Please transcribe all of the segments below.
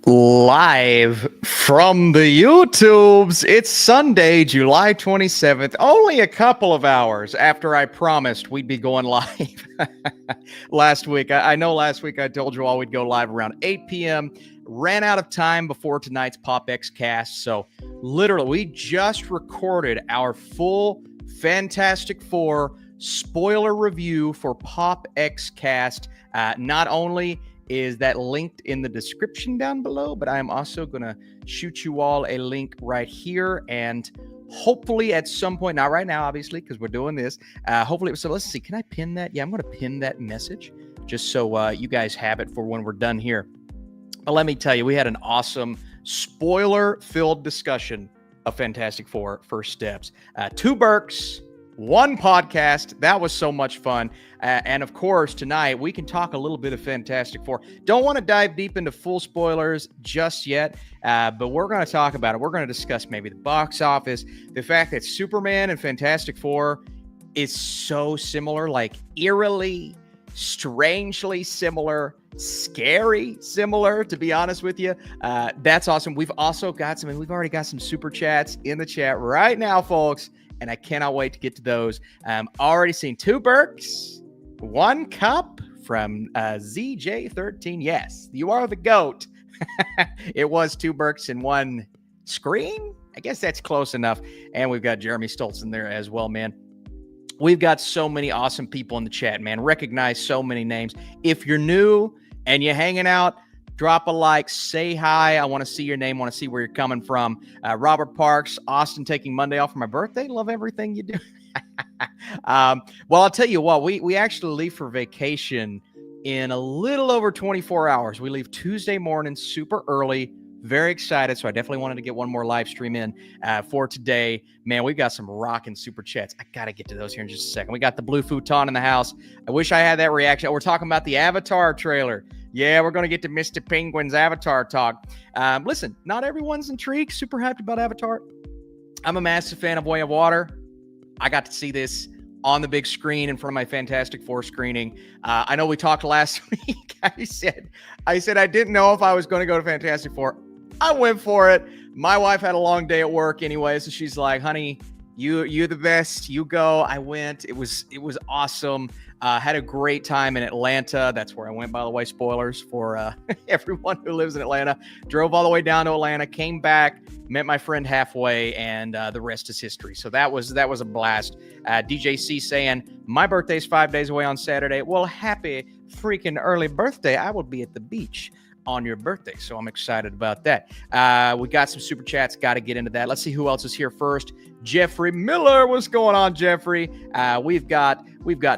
Live from the YouTubes, it's Sunday, July 27th, only a couple of hours after I promised we'd be going live last week. I know last week I told you all we'd go live around 8 p.m., ran out of time before tonight's Pop X cast, so literally we just recorded our full Fantastic Four spoiler review for Pop X cast. Not only is that linked in the description down below, but I'm also going to shoot you all a link right here, and hopefully at some point, not right now, obviously, because we're doing this, hopefully, so let's see, can I pin that? Yeah, I'm going to pin that message just so you guys have it for when we're done here. But let me tell you, we had an awesome spoiler-filled discussion of Fantastic Four First Steps. 2 Burks, 1 podcast. That was so much fun. And of course, tonight we can talk a little bit of Fantastic Four. Don't want to dive deep into full spoilers just yet, but we're going to talk about it. We're going to discuss maybe the box office, the fact that Superman and Fantastic Four is so similar, like eerily, strangely similar, scary similar, to be honest with you. That's awesome. We've also got some, and we've already got some super chats in the chat right now, folks. And I cannot wait to get to those. Already seen 2 Burks, 1 cup from ZJ13. Yes, you are the GOAT. It was 2 Burks and 1 screen. I guess that's close enough. And we've got Jeremy Stoltz in there as well, man. We've got so many awesome people in the chat, man. Recognize so many names. If you're new and you're hanging out, drop a like, say hi. I want to see your name. I want to see where you're coming from. Robert Parks, Austin taking Monday off for my birthday. Love everything you do. Well, I'll tell you what, we actually leave for vacation in a little over 24 hours. We leave Tuesday morning super early. Very excited. So I definitely wanted to get one more live stream in for today. Man, we've got some rocking super chats. I got to get to those here in just a second. We got the Blue Futon in the house. I wish I had that reaction. We're talking about the Avatar trailer. Yeah, we're going to get to Mr. Penguin's Avatar talk. Listen, not everyone's intrigued, super hyped about Avatar. I'm a massive fan of Way of Water. I got to see this on the big screen in front of my Fantastic Four screening. I know we talked last week. I said I didn't know if I was going to go to Fantastic Four. I went for it. My wife had a long day at work anyway, so she's like, honey, you're the best. You go. I went. It was awesome. Had a great time in Atlanta. That's where I went, by the way. Spoilers for everyone who lives in Atlanta. Drove all the way down to Atlanta, came back, met my friend halfway, and the rest is history. So that was a blast. DJC saying, my birthday's 5 days away on Saturday. Well, happy freaking early birthday. I will be at the beach on your birthday, so I'm excited about that. We got some super chats, got to get into that. Let's see who else is here first. Jeffrey Miller, what's going on, Jeffrey? We've got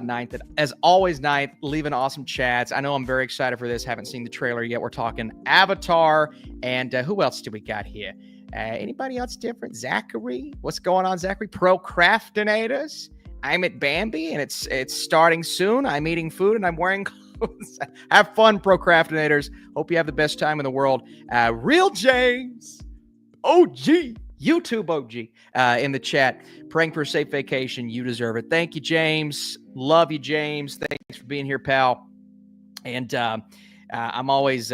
Ninth, as always. Ninth, leaving awesome chats. I know I'm very excited for this. Haven't seen the trailer yet. We're talking Avatar, and who else do we got here? Anybody else different? Zachary, what's going on, Zachary? Procrastinators. I'm at Bambi, and it's starting soon. I'm eating food, and I'm wearing clothes. Have fun, procrastinators. Hope you have the best time in the world. Real James, OG, YouTube OG, in the chat. Praying for a safe vacation. You deserve it. Thank you, James. Love you, James. Thanks for being here, pal. And I'm always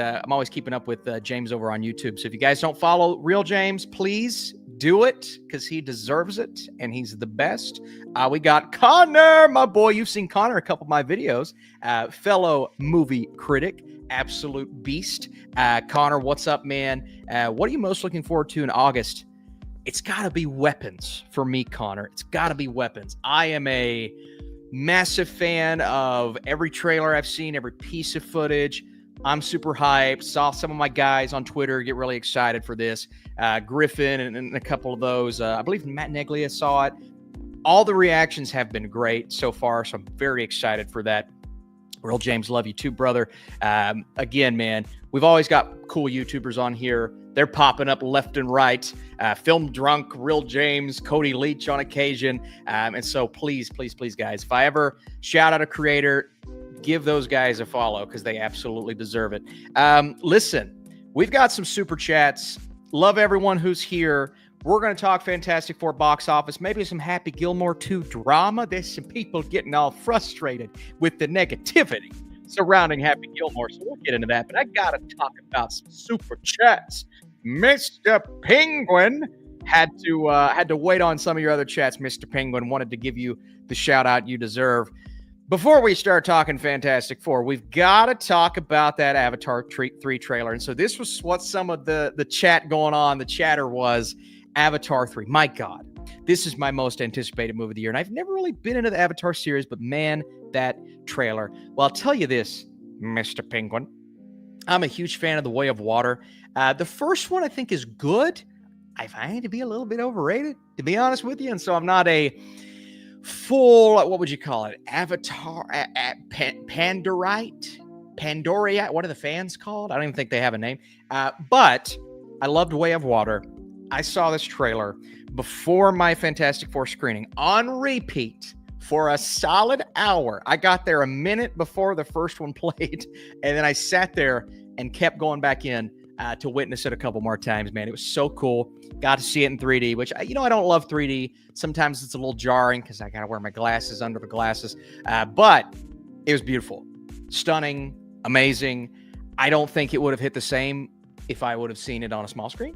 keeping up with James over on YouTube. So if you guys don't follow Real James, please do it, because he deserves it and he's the best. We got Connor, my boy. You've seen Connor a couple of my videos. Fellow movie critic, absolute beast. Connor, what's up, man? What are you most looking forward to in August? It's got to be weapons for me, Connor. It's got to be weapons. I am a massive fan of every trailer I've seen, every piece of footage. I'm super hyped. Saw some of my guys on Twitter get really excited for this. Griffin and a couple of those. I believe Matt Neglia saw it. All the reactions have been great so far, so I'm very excited for that. Real James, love you too, brother. Again, man, we've always got cool YouTubers on here. They're popping up left and right. Film Drunk, Real James, Cody Leach on occasion. And so please, please, please, guys, if I ever shout out a creator, give those guys a follow, because they absolutely deserve it. Listen, we've got some super chats. Love everyone who's here. We're going to talk Fantastic Four box office, maybe some Happy Gilmore 2 drama. There's some people getting all frustrated with the negativity surrounding Happy Gilmore. So we'll get into that. But I got to talk about some super chats. Mr. Penguin had to wait on some of your other chats. Mr. Penguin wanted to give you the shout out you deserve. Before we start talking Fantastic Four, we've got to talk about that Avatar 3 trailer. And so this was what some of the chat going on, the chatter was Avatar 3. My God, this is my most anticipated movie of the year. And I've never really been into the Avatar series, but man, that trailer. Well, I'll tell you this, Mr. Penguin. I'm a huge fan of The Way of Water. The first one I think is good. I find it to be a little bit overrated, to be honest with you. And so I'm not a full, what would you call it? Avatar, Pandorite? What are the fans called? I don't even think they have a name. But I loved Way of Water. I saw this trailer before my Fantastic Four screening on repeat for a solid hour. I got there a minute before the first one played, and then I sat there and kept going back in to witness it a couple more times, man. It was so cool. Got to see it in 3D, which, I don't love 3D. Sometimes it's a little jarring because I got to wear my glasses under the glasses. But it was beautiful, stunning, amazing. I don't think it would have hit the same if I would have seen it on a small screen.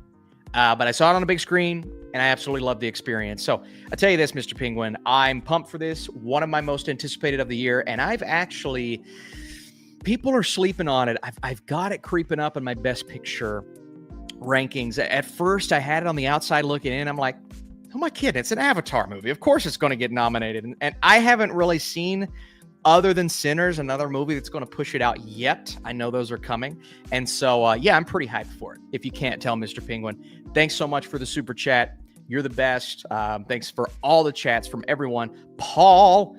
But I saw it on a big screen, and I absolutely loved the experience. So I tell you this, Mr. Penguin, I'm pumped for this. One of my most anticipated of the year, and I've actually... people are sleeping on it. I've got it creeping up in my Best Picture rankings. At first, I had it on the outside looking in. I'm like, who am I kidding? It's an Avatar movie. Of course it's going to get nominated. And I haven't really seen, other than Sinners, another movie that's going to push it out yet. I know those are coming. And so, yeah, I'm pretty hyped for it, if you can't tell, Mr. Penguin. Thanks so much for the super chat. You're the best. Thanks for all the chats from everyone. Paul,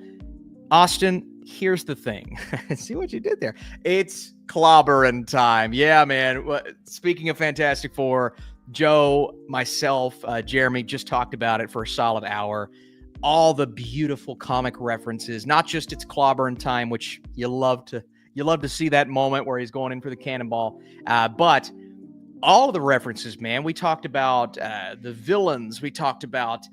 Austin, here's the thing. See what you did there? It's clobbering time. Yeah, man. Speaking of Fantastic Four, Joe, myself, Jeremy just talked about it for a solid hour. All the beautiful comic references, not just it's clobbering time, which you love to see that moment where he's going in for the cannonball, but all of the references, man. We talked about the villains. We talked about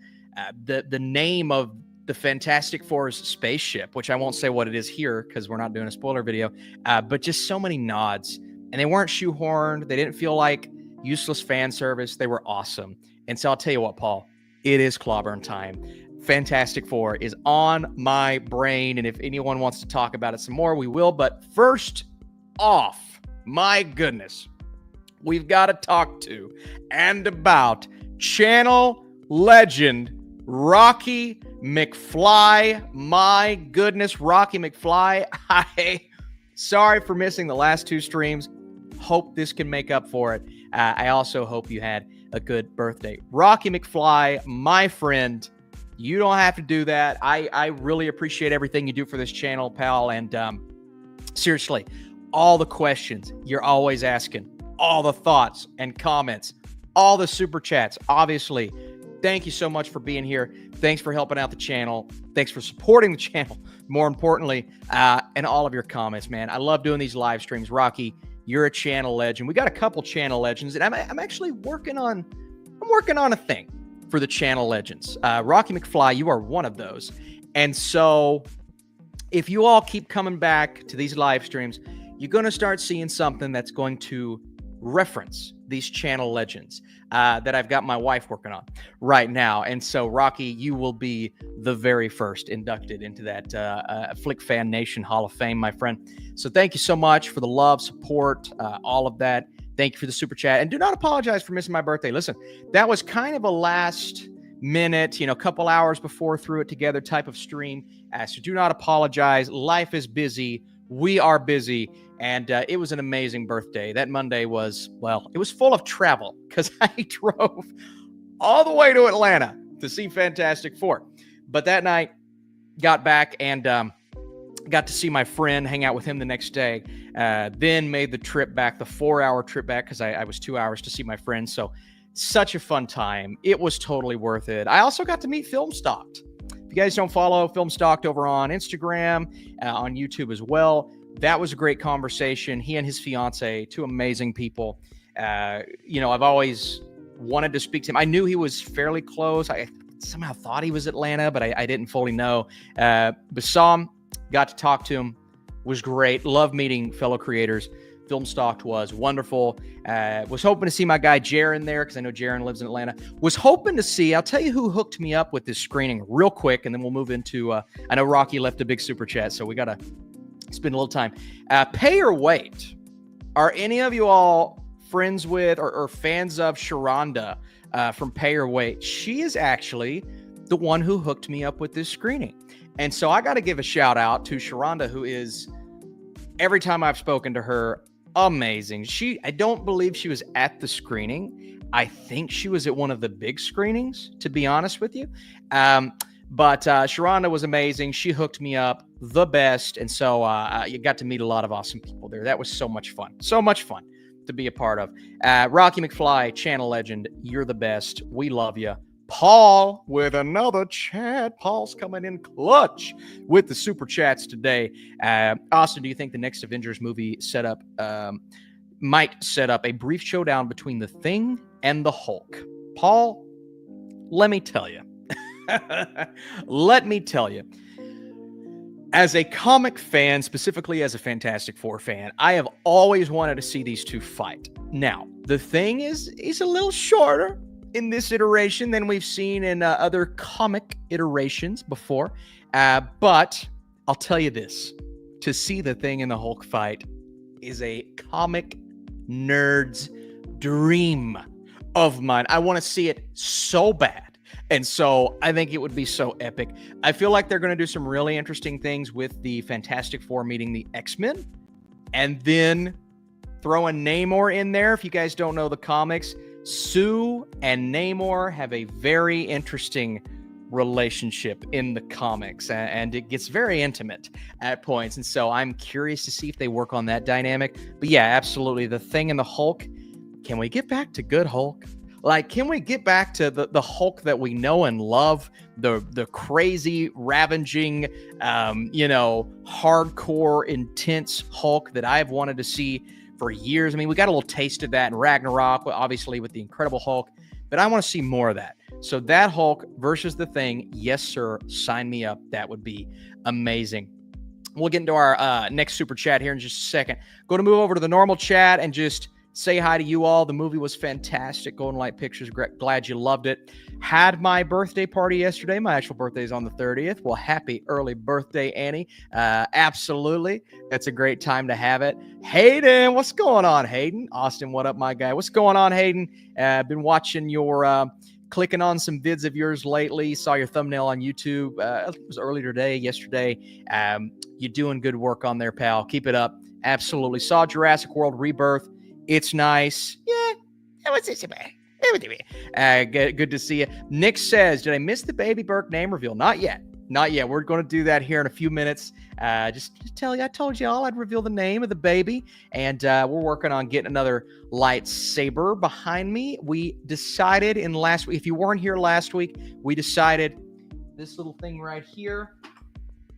the name of the Fantastic Four's spaceship, which I won't say what it is here because we're not doing a spoiler video, but just so many nods. And they weren't shoehorned. They didn't feel like useless fan service. They were awesome. And so I'll tell you what, Paul, it is clobbering time. Fantastic Four is on my brain. And if anyone wants to talk about it some more, we will. But first off, my goodness, we've got to talk to and about channel legend Rocky McFly. My goodness, Rocky McFly. Sorry for missing the last two streams. Hope this can make up for it. I also hope you had a good birthday. Rocky McFly, my friend, you don't have to do that. I really appreciate everything you do for this channel, pal. And seriously, all the questions you're always asking, all the thoughts and comments, all the super chats, obviously. Thank you so much for being here. Thanks for helping out the channel. Thanks for supporting the channel, more importantly, and all of your comments, man. I love doing these live streams. Rocky, you're a channel legend. We got a couple channel legends, and I'm actually working on a thing for the channel legends. Rocky McFly, you are one of those. And so if you all keep coming back to these live streams, you're going to start seeing something that's going to reference these channel legends that I've got my wife working on right now. And so, Rocky, you will be the very first inducted into that Flick Fan Nation Hall of Fame, my friend. So thank you so much for the love, support, all of that. Thank you for the super chat. And do not apologize for missing my birthday. Listen, that was kind of a last minute, couple hours before threw it together type of stream. So do not apologize. Life is busy. We are busy. And it was an amazing birthday. That Monday was, well, it was full of travel because I drove all the way to Atlanta to see Fantastic Four. But that night, got back and got to see my friend, hang out with him the next day. Then made the trip back, the 4-hour trip back, because I was 2 hours to see my friend. So such a fun time. It was totally worth it. I also got to meet Film Stocked. If you guys don't follow Film Stocked over on Instagram, on YouTube as well, that was a great conversation. He and his fiance, two amazing people. I've always wanted to speak to him. I knew he was fairly close. I somehow thought he was Atlanta, but I didn't fully know. But saw him, got to talk to him. was great. Love meeting fellow creators. Film Stalked was wonderful. Was hoping to see my guy Jaron there because I know Jaron lives in Atlanta. Was hoping to see, I'll tell you who hooked me up with this screening real quick, and then we'll move into, I know Rocky left a big super chat, so we got to spend a little time. Pay or Wait. Are any of you all friends with or fans of Sharonda from Pay or Wait? She is actually the one who hooked me up with this screening. And so I got to give a shout out to Sharonda, who is, every time I've spoken to her, amazing. I don't believe she was at the screening. I think she was at one of the big screenings, to be honest with you. But Sharonda was amazing. She hooked me up the best. And so you got to meet a lot of awesome people there. That was so much fun. So much fun to be a part of. Rocky McFly, channel legend. You're the best. We love you. Paul with another chat. Paul's coming in clutch with the super chats today. Austin, do you think the next Avengers movie might set up a brief showdown between the Thing and the Hulk? Paul, let me tell you. Let me tell you. As a comic fan, specifically as a Fantastic Four fan, I have always wanted to see these two fight. Now, the Thing is a little shorter in this iteration than we've seen in other comic iterations before. But I'll tell you this. To see the Thing and the Hulk fight is a comic nerd's dream of mine. I want to see it so bad. And so I think it would be so epic. I feel like they're going to do some really interesting things with the Fantastic Four meeting the X-Men. And then throwing Namor in there. If you guys don't know the comics, Sue and Namor have a very interesting relationship in the comics, and it gets very intimate at points. And so I'm curious to see if they work on that dynamic. But yeah, absolutely. The Thing and the Hulk. Can we get back to good Hulk? Like, can we get back to the Hulk that we know and love? The crazy, ravaging, hardcore, intense Hulk that I've wanted to see for years. I mean, we got a little taste of that in Ragnarok, obviously with the Incredible Hulk, but I want to see more of that. So that Hulk versus the Thing, yes, sir, sign me up. That would be amazing. We'll get into our next super chat here in just a second. Going to move over to the normal chat and just say hi to you all. The movie was fantastic. Golden Light Pictures, glad you loved it. Had my birthday party yesterday. My actual birthday is on the 30th. Well, happy early birthday, Annie. Absolutely. That's a great time to have it. Hayden, what's going on, Hayden? Austin, what up, my guy? What's going on, Hayden? I've been watching your, clicking on some vids of yours lately. Saw your thumbnail on YouTube. I think it was earlier today, yesterday. You're doing good work on there, pal. Keep it up. Absolutely. Saw Jurassic World Rebirth. It's nice. Yeah. What's this about? Good to see you. Nick says, did I miss the baby Burke name reveal? Not yet. Not yet. We're going to do that here in a few minutes. Just tell you, I told you all I'd reveal the name of the baby. And we're working on getting another lightsaber behind me. We decided in last week, if you weren't here last week, we decided this little thing right here.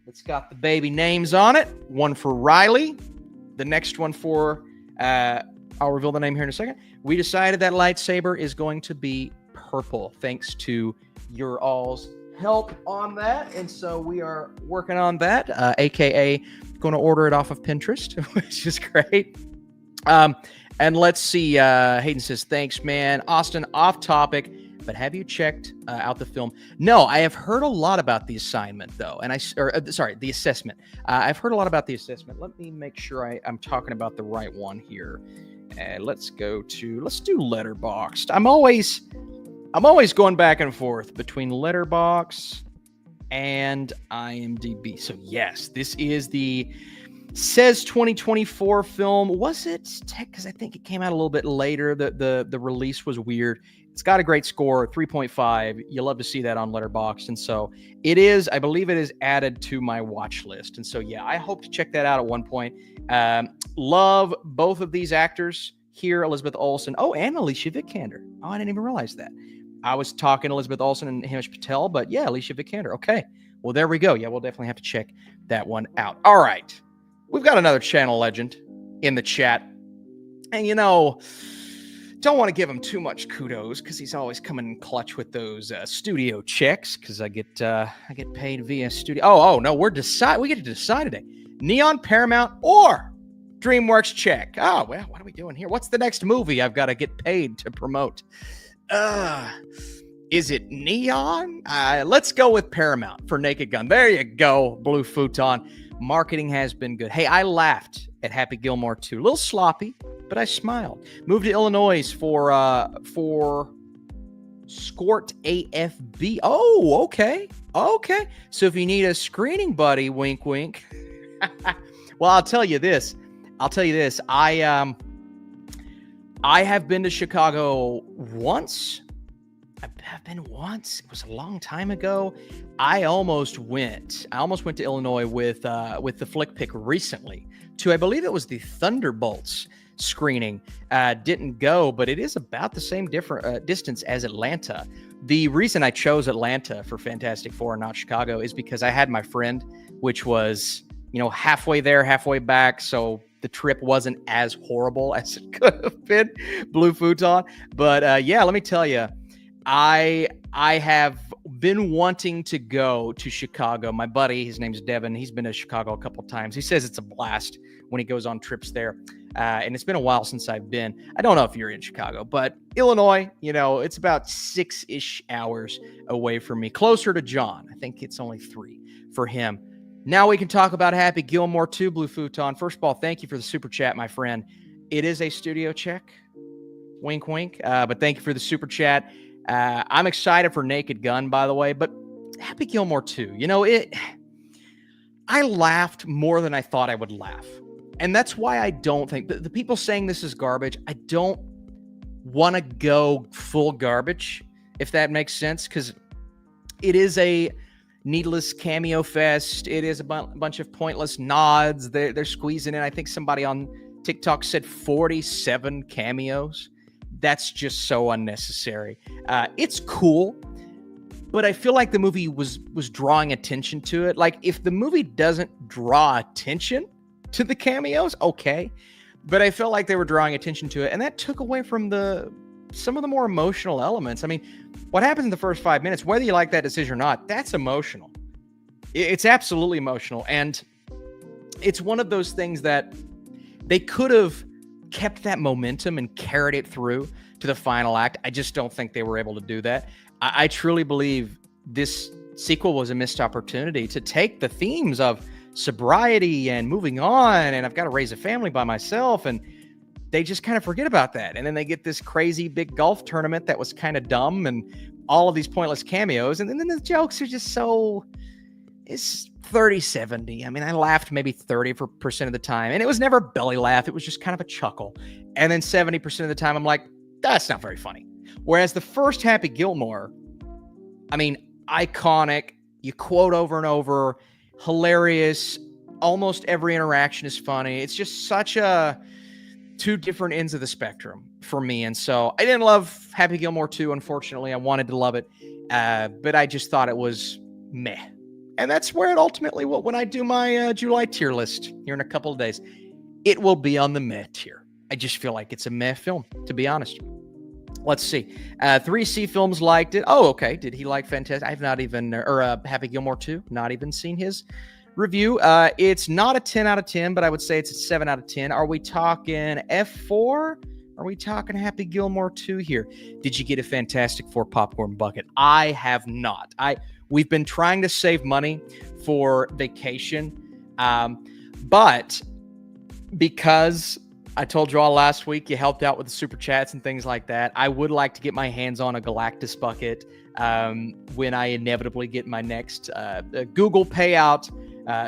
It's got the baby names on it. One for Riley. The next one for... I'll reveal the name here in a second. We decided that lightsaber is going to be purple, thanks to your all's help on that. And so we are working on that, aka going to order it off of Pinterest, which is great. And let's see. Hayden says, thanks, man. Austin, off topic, but have you checked out the film? No, I have heard a lot about the assignment, though. And the assessment. I've heard a lot about the assessment. Let me make sure I'm talking about the right one here. Let's do Letterboxd. I'm always going back and forth between Letterboxd and IMDb. So yes, this is says 2024 film. Was it? Because I think it came out a little bit later. The release was weird. It's got a great score, 3.5. You love to see that on Letterboxd. And so it is, I believe it is added to my watch list. And so, yeah, I hope to check that out at one point. Love both of these actors here, Elizabeth Olsen. Oh, and Alicia Vikander. Oh, I didn't even realize that. I was talking Elizabeth Olsen and Himesh Patel, but yeah, Alicia Vikander. Okay. Well, there we go. Yeah, we'll definitely have to check that one out. All right. We've got another channel legend in the chat. And, don't want to give him too much kudos because he's always coming in clutch with those studio checks because I get paid via studio. Oh no, we get to decide today. Neon, Paramount, or DreamWorks? Check. Oh, well, what are we doing here? What's the next movie I've got to get paid to promote? Is it Neon? Let's go with Paramount for Naked Gun. There you go, Blue Futon. Marketing has been good. Hey, I laughed at Happy Gilmore 2. A little sloppy, but I smiled. Moved to Illinois for Skort AFB. Oh, okay. Okay. So if you need a screening buddy, wink, wink. Well, I'll tell you this. I have been to Chicago once. I've been once. It was a long time ago. I almost went to Illinois with the Flick Pick recently to, I believe it was the Thunderbolts screening. Didn't go, but it is about the same distance as Atlanta. The reason I chose Atlanta for Fantastic Four and not Chicago is because I had my friend, which was, halfway there, halfway back. So the trip wasn't as horrible as it could have been, Blue Futon. But yeah, let me tell you, I have been wanting to go to Chicago. My buddy, his name's Devin. He's been to Chicago a couple times. He says it's a blast when he goes on trips there. And it's been a while since I've been. I don't know if you're in Chicago, but Illinois, it's about 6-ish hours away from me. Closer to John. I think it's only 3 for him. Now we can talk about Happy Gilmore 2, Blue Futon. First of all, thank you for the super chat, my friend. It is a studio check. Wink, wink. But thank you for the super chat. I'm excited for Naked Gun, by the way, but Happy Gilmore 2, I laughed more than I thought I would laugh. And that's why I don't think the people saying this is garbage, I don't want to go full garbage, if that makes sense, because it is a needless cameo fest. It is a bunch of pointless nods. They're squeezing in. I think somebody on TikTok said 47 cameos. That's just so unnecessary. It's cool, but I feel like the movie was drawing attention to it. Like, if the movie doesn't draw attention to the cameos, okay. But I felt like they were drawing attention to it, and that took away from some of the more emotional elements. I mean, what happens in the first 5 minutes, whether you like that decision or not, that's emotional. It's absolutely emotional, and it's one of those things that they could have kept that momentum and carried it through to the final act. I just don't think they were able to do that. I truly believe this sequel was a missed opportunity to take the themes of sobriety and moving on, and I've got to raise a family by myself, and they just kind of forget about that. And then they get this crazy big golf tournament that was kind of dumb and all of these pointless cameos, and then the jokes are just so... It's 30-70. I mean, I laughed maybe 30% of the time, and it was never a belly laugh. It was just kind of a chuckle. And then 70% of the time, I'm like, that's not very funny. Whereas the first Happy Gilmore, I mean, iconic. You quote over and over, hilarious. Almost every interaction is funny. It's just such two different ends of the spectrum for me. And so I didn't love Happy Gilmore 2, unfortunately. I wanted to love it, but I just thought it was meh. And that's where it ultimately will. When I do my July tier list here in a couple of days, it will be on the meh tier. I just feel like it's a meh film, to be honest. Let's see. 3C Films liked it. Oh, okay. Did he like Fantastic? I've not even, Happy Gilmore 2, not even seen his review. It's not a 10 out of 10, but I would say it's a 7 out of 10. Are we talking F4? Are we talking Happy Gilmore 2 here? Did you get a Fantastic Four popcorn bucket? I have not. We've been trying to save money for vacation, but because I told you all last week you helped out with the super chats and things like that, I would like to get my hands on a Galactus bucket when I inevitably get my next Google payout.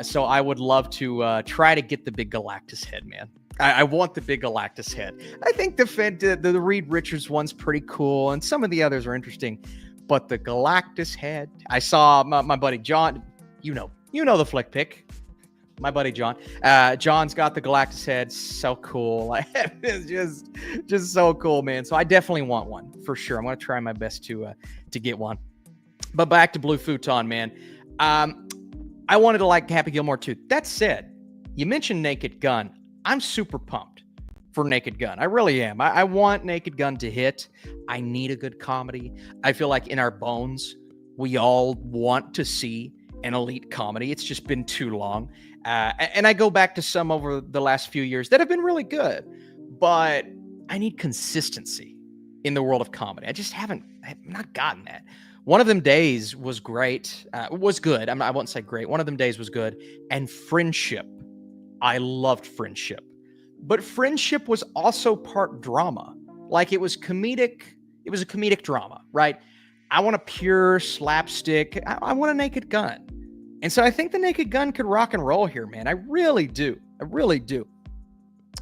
So I would love to try to get the big Galactus head, man. I want the big Galactus head. I think the Reed Richards one's pretty cool, and some of the others are interesting. But the Galactus head, I saw my buddy John. You know the Flick Pick. My buddy John. John's got the Galactus head. So cool. It's just so cool, man. So I definitely want one for sure. I'm gonna try my best to get one. But back to Blue Futon, man. I wanted to like Happy Gilmore 2. That said, you mentioned Naked Gun. I'm super pumped for Naked Gun. I really am. I want Naked Gun to hit. I need a good comedy. I feel like in our bones, we all want to see an elite comedy. It's just been too long. And I go back to some over the last few years that have been really good, but I need consistency in the world of comedy. I've not gotten that. One of them days was great, was good. I won't say great. One of them days was good. And Friendship, I loved Friendship. But Friendship was also part drama. Like it was comedic. It was a comedic drama, right? I want a pure slapstick. I want a Naked Gun. And so I think the Naked Gun could rock and roll here, man. I really do. I really do.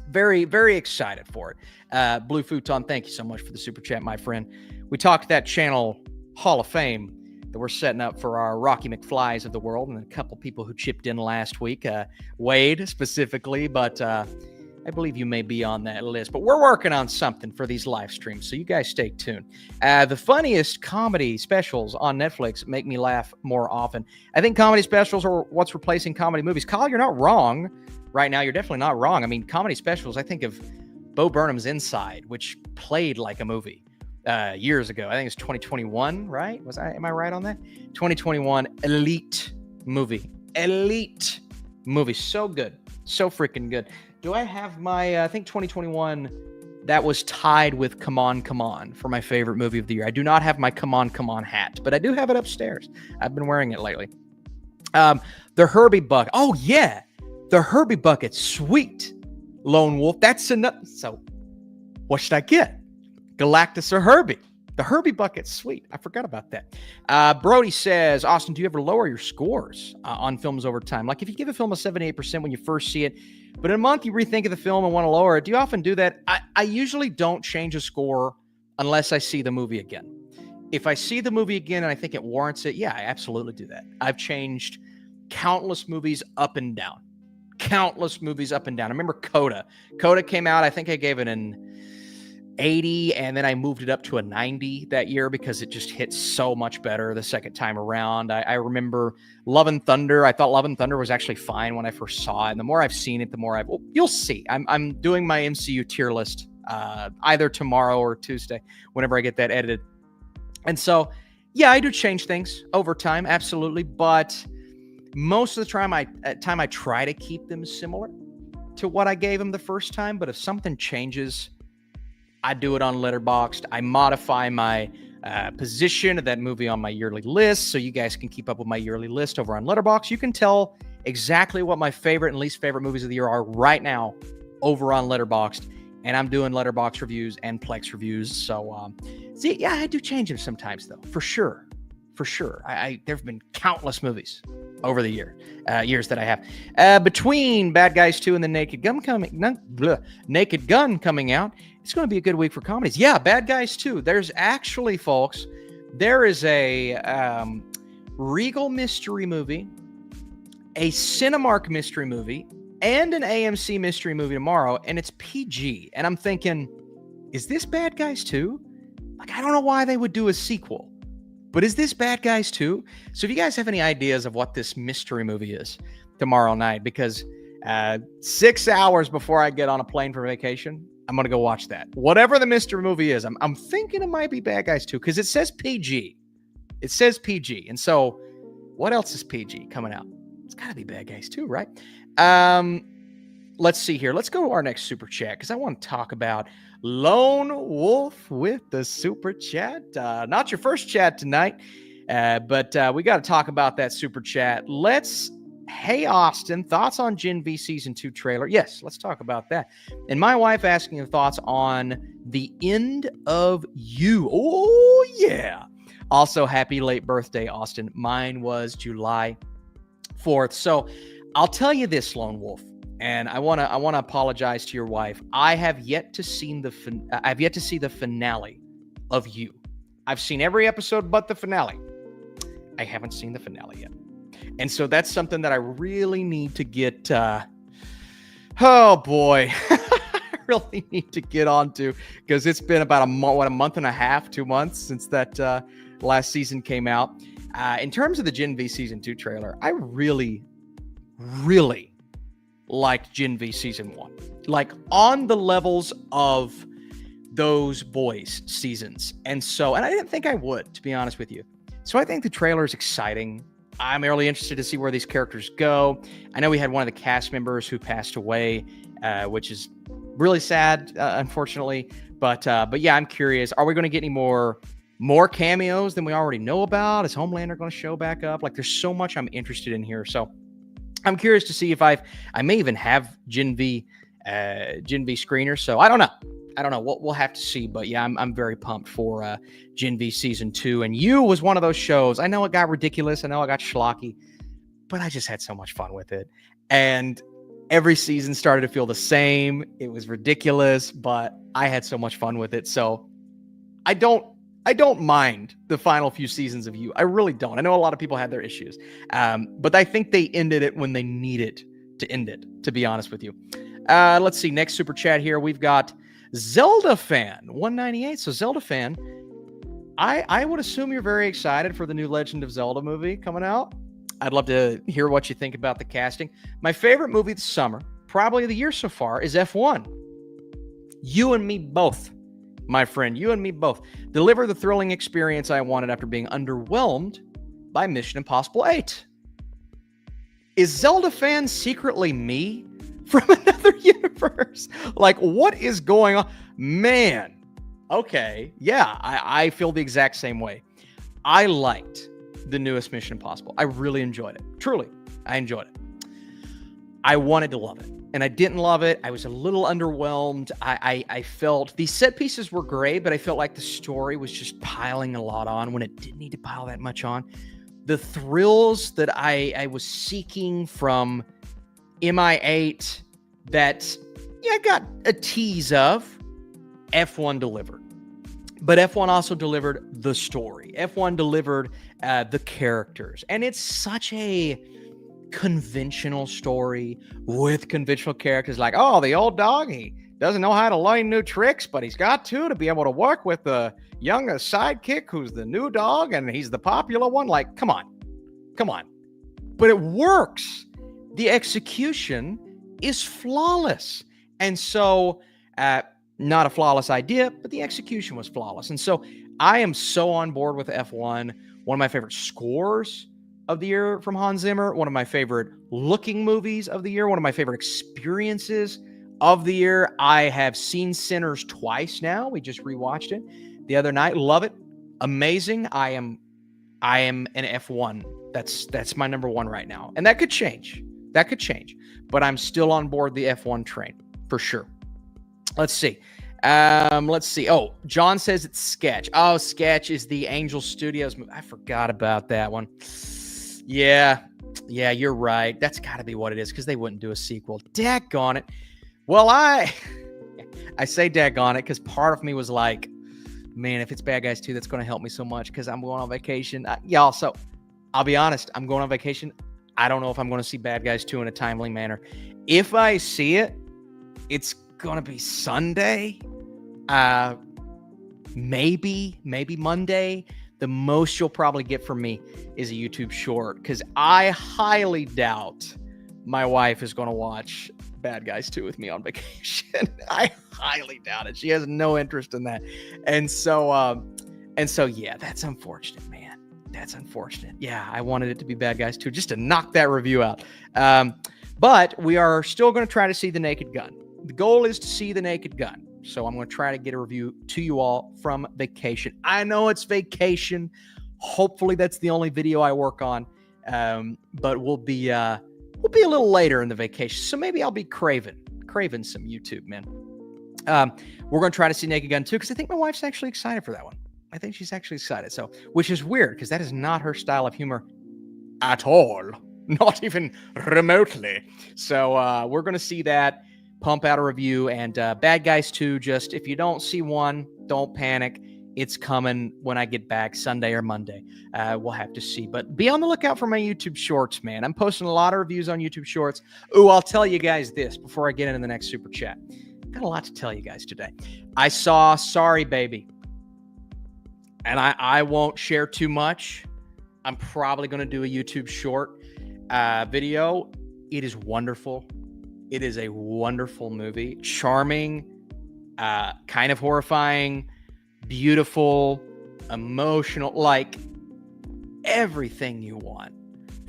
Very, very excited for it. Blue Futon, thank you so much for the super chat, my friend. We talked that channel Hall of Fame that we're setting up for our Rocky McFlys of the world, and a couple people who chipped in last week, Wade specifically, but I believe you may be on that list. But we're working on something for these live streams, so you guys stay tuned. The funniest comedy specials on Netflix make me laugh more often. I think comedy specials are what's replacing comedy movies. Kyle, you're not wrong. Right now, you're definitely not wrong. I mean, comedy specials, I think of Bo Burnham's Inside, which played like a movie years ago. I think it's 2021, right? Am I right on that? 2021 elite movie. Elite movie. So good. So freaking good. Do I have my, I think 2021, that was tied with Come On, Come On for my favorite movie of the year. I do not have my Come On, Come On hat, but I do have it upstairs. I've been wearing it lately. The Herbie Bucket. Oh, yeah. The Herbie Bucket. Sweet. Lone Wolf. That's enough. So what should I get? Galactus or Herbie? The Herbie Bucket's sweet. I forgot about that. Brody says, Austin, do you ever lower your scores on films over time? Like if you give a film a 78% when you first see it, but in a month you rethink of the film and want to lower it, do you often do that? I usually don't change a score unless I see the movie again. If I see the movie again and I think it warrants it, yeah, I absolutely do that. I've changed countless movies up and down. Countless movies up and down. I remember Coda. Coda came out, I think I gave it an 80, and then I moved it up to a 90 that year because it just hit so much better the second time around. I remember Love and Thunder. I thought Love and Thunder was actually fine when I first saw it. And the more I've seen it, the more you'll see. I'm doing my MCU tier list either tomorrow or Tuesday, whenever I get that edited. And so, yeah, I do change things over time, absolutely. But most of the time, I try to keep them similar to what I gave them the first time. But if something changes, I do it on Letterboxd. I modify my position of that movie on my yearly list so you guys can keep up with my yearly list over on Letterboxd. You can tell exactly what my favorite and least favorite movies of the year are right now over on Letterboxd. And I'm doing Letterboxd reviews and Plex reviews. So, see, yeah, I do change them sometimes, though, for sure. For sure. There have been countless movies over the years that I have. Between Bad Guys 2 and the Naked Gun coming out, it's going to be a good week for comedies. Yeah, Bad Guys 2. There's actually, folks, there is a Regal mystery movie, a Cinemark mystery movie, and an AMC mystery movie tomorrow, and it's PG. And I'm thinking, is this Bad Guys 2? Like, I don't know why they would do a sequel, but is this Bad Guys 2? So if you guys have any ideas of what this mystery movie is tomorrow night, because 6 hours before I get on a plane for vacation, I'm going to go watch that. Whatever the mystery movie is, I'm thinking it might be Bad Guys 2 because it says PG. It says PG. And so what else is PG coming out? It's got to be Bad Guys 2, right? Let's see here. Let's go to our next super chat because I want to talk about Lone Wolf with the super chat. Not your first chat tonight, but we got to talk about that super chat. Hey, Austin, thoughts on Gen V Season 2 trailer? Yes, let's talk about that. And my wife asking your thoughts on The End of You. Oh, yeah. Also, happy late birthday, Austin. Mine was July 4th. So I'll tell you this, Lone Wolf, and I want to apologize to your wife. I have yet to see the finale of You. I've seen every episode but the finale. I haven't seen the finale yet. And so that's something that I really need to get, oh boy, I really need to get onto because it's been about a month and a half, 2 months since that last season came out. In terms of the Gen V Season 2 trailer, I really, really liked Gen V Season 1. Like on the levels of those boys seasons. And I didn't think I would, to be honest with you. So I think the trailer is exciting. I'm really interested to see where these characters go. I know we had one of the cast members who passed away, which is really sad, unfortunately. But yeah, I'm curious. Are we going to get any more cameos than we already know about? Is Homelander going to show back up? Like, there's so much I'm interested in here. So I'm curious to see if I may even have Gen V screeners. So I don't know. We'll have to see. But yeah, I'm very pumped for Gen V season 2. And You was one of those shows. I know it got ridiculous. I know it got schlocky, but I just had so much fun with it. And every season started to feel the same. It was ridiculous, but I had so much fun with it. So I don't mind the final few seasons of You. I really don't. I know a lot of people had their issues, but I think they ended it when they needed to end it, to be honest with you. Let's see. Next super chat here. We've got Zelda Fan 198. So Zelda Fan, I would assume you're very excited for the new Legend of Zelda movie coming out. I'd love to hear what you think about the casting. My favorite movie this summer, probably of the year so far, is F1. You and me both, my friend. You and me both. Deliver the thrilling experience I wanted after being underwhelmed by Mission Impossible 8. Is Zelda Fan secretly me from another universe? Like, what is going on? Man. Okay. Yeah, I feel the exact same way. I liked the newest Mission Impossible. I really enjoyed it. Truly, I enjoyed it. I wanted to love it, and I didn't love it. I was a little underwhelmed. I felt the set pieces were great, but I felt like the story was just piling a lot on when it didn't need to pile that much on. The thrills that I was seeking from MI8 that, yeah, I got a tease of, F1 delivered. But F1 also delivered the story. F1 delivered the characters. And it's such a conventional story with conventional characters, like, oh, the old dog, he doesn't know how to learn new tricks, but he's got to be able to work with the young sidekick who's the new dog, and he's the popular one. Like, come on. But it works. The execution is flawless. And so, not a flawless idea, but the execution was flawless. And so I am so on board with F1. One of my favorite scores of the year from Hans Zimmer. One of my favorite looking movies of the year. One of my favorite experiences of the year. I have seen Sinners twice now. We just rewatched it the other night. Love it. Amazing. I am an F1. That's my number one right now. And that could change. But I'm still on board the F1 train for sure. Let's see. Oh, John says it's Sketch. Oh, Sketch is the Angel Studios movie. I forgot about that one. Yeah, you're right. That's got to be what it is, because they wouldn't do a sequel. Daggone it. Well, I say daggone it because part of me was like, man, if it's Bad Guys 2, that's going to help me so much because I'm going on vacation. So I'll be honest. I'm going on vacation. I don't know if I'm going to see Bad Guys 2 in a timely manner. If I see it, it's going to be Sunday. Maybe Monday. The most you'll probably get from me is a YouTube short, because I highly doubt my wife is going to watch Bad Guys 2 with me on vacation. I highly doubt it. She has no interest in that. And so yeah, that's unfortunate, man. That's unfortunate. Yeah, I wanted it to be Bad Guys 2 just to knock that review out. But we are still going to try to see The Naked Gun. The goal is to see The Naked Gun. So I'm going to try to get a review to you all from vacation. I know it's vacation. Hopefully that's the only video I work on. But we'll be a little later in the vacation. So maybe I'll be craving some YouTube, man. We're going to try to see Naked Gun 2 because I think my wife's actually excited for that one. I think she's actually excited. So, which is weird because that is not her style of humor at all. Not even remotely. So we're going to see that. Pump out a review, and Bad Guys 2, just if you don't see one, don't panic. It's coming when I get back, Sunday or Monday. We'll have to see. But be on the lookout for my YouTube shorts, man. I'm posting a lot of reviews on YouTube shorts. Ooh, I'll tell you guys this before I get into the next super chat. Got a lot to tell you guys today. I saw Sorry Baby, and I won't share too much. I'm probably going to do a YouTube short video. It is wonderful. It is a wonderful movie. Charming, kind of horrifying, beautiful, emotional, like everything you want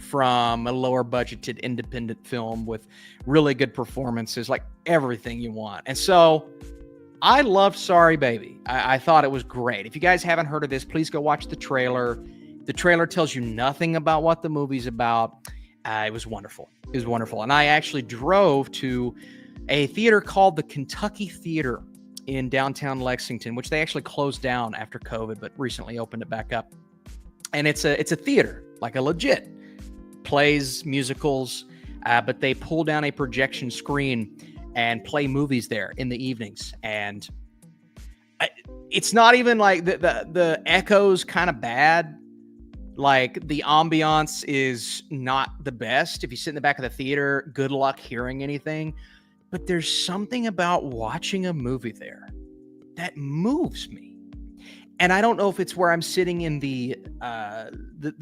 from a lower budgeted independent film with really good performances, like everything you want. And so I loved Sorry Baby. I thought it was great. If you guys haven't heard of this, please go watch the trailer. The trailer tells you nothing about what the movie's about. It was wonderful. It was wonderful. And I actually drove to a theater called the Kentucky Theater in downtown Lexington, which they actually closed down after COVID, but recently opened it back up. And it's a theater, like a legit plays, musicals, but they pull down a projection screen and play movies there in the evenings. And it's not even like the echo's kind of bad. Like the ambiance is not the best. If you sit in the back of the theater, good luck hearing anything. But there's something about watching a movie there that moves me. And I don't know if it's where I'm sitting in the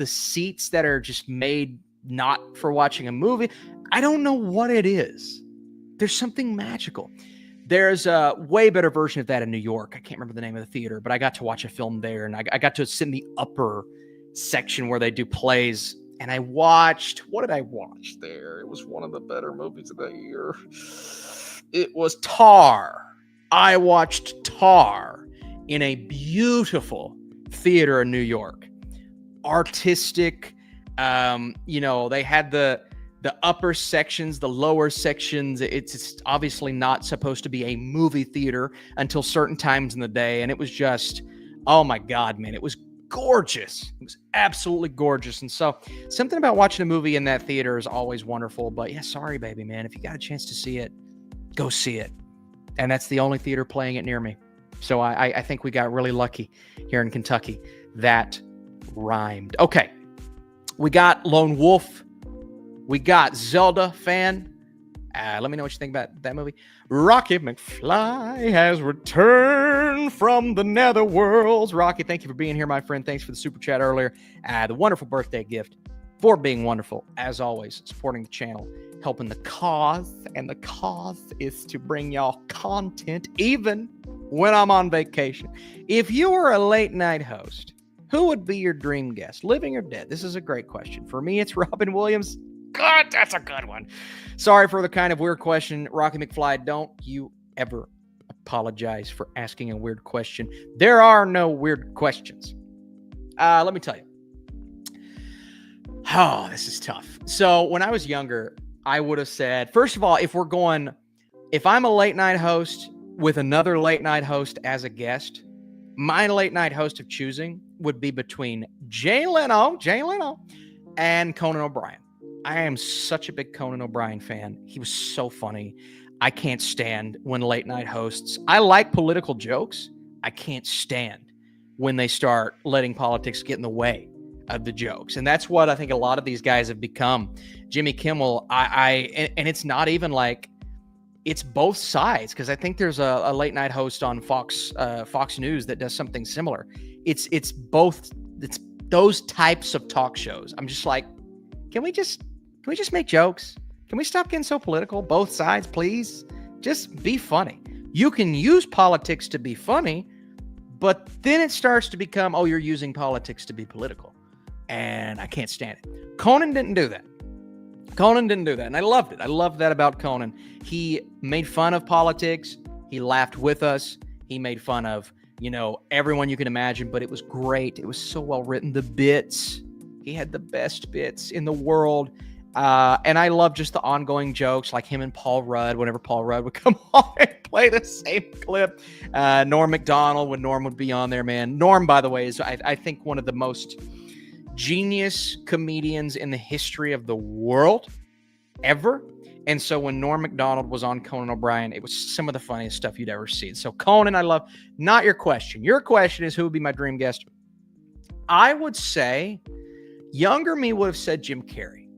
seats that are just made not for watching a movie. I don't know what it is. There's something magical. There's a way better version of that in New York. I can't remember the name of the theater, but I got to watch a film there, and I got to sit in the upper section where they do plays. And I watched, what did I watch there? It was one of the better movies of the year. It was Tar. I watched Tar in a beautiful theater in New York. Artistic, they had the upper sections, the lower sections. It's obviously not supposed to be a movie theater until certain times in the day. And it was just, oh my God, man, it was gorgeous. It was absolutely gorgeous. And so something about watching a movie in that theater is always wonderful. But yeah, Sorry Baby, man, if you got a chance to see it, go see it. And that's the only theater playing it near me. So I think we got really lucky here in Kentucky. That rhymed. Okay. We got Lone Wolf. We got Zelda fan. Let me know what you think about that movie. Rocky McFly has returned from the netherworlds. Rocky, thank you for being here, my friend. Thanks for the super chat earlier. The wonderful birthday gift for being wonderful, as always, supporting the channel, helping the cause. And the cause is to bring y'all content even when I'm on vacation. If you were a late night host, who would be your dream guest, living or dead? This is a great question. For me, it's Robin Williams. God, that's a good one. Sorry for the kind of weird question. Rocky McFly, don't you ever apologize for asking a weird question. There are no weird questions. Let me tell you. Oh, this is tough. So when I was younger, I would have said, first of all, if I'm a late night host with another late night host as a guest, my late night host of choosing would be between Jay Leno, and Conan O'Brien. I am such a big Conan O'Brien fan. He was so funny. I can't stand when late night hosts, I like political jokes. I can't stand when they start letting politics get in the way of the jokes. And that's what I think a lot of these guys have become. Jimmy Kimmel, and it's not even like, it's both sides, because I think there's a late night host on Fox News that does something similar. It's those types of talk shows. I'm just like, can we just make jokes? Can we stop getting so political? Both sides, please. Just be funny. You can use politics to be funny, but then it starts to become, oh, you're using politics to be political. And I can't stand it. Conan didn't do that. And I loved it. I loved that about Conan. He made fun of politics. He laughed with us. He made fun of, everyone you can imagine, but it was great. It was so well written. The bits, he had the best bits in the world. And I love just the ongoing jokes, like him and Paul Rudd, whenever Paul Rudd would come on and play the same clip. Norm Macdonald, when Norm would be on there, man. Norm, by the way, is, I think, one of the most genius comedians in the history of the world ever. And so when Norm Macdonald was on Conan O'Brien, it was some of the funniest stuff you'd ever seen. So Conan, I love. Not your question. Your question is, who would be my dream guest? I would say younger me would have said Jim Carrey.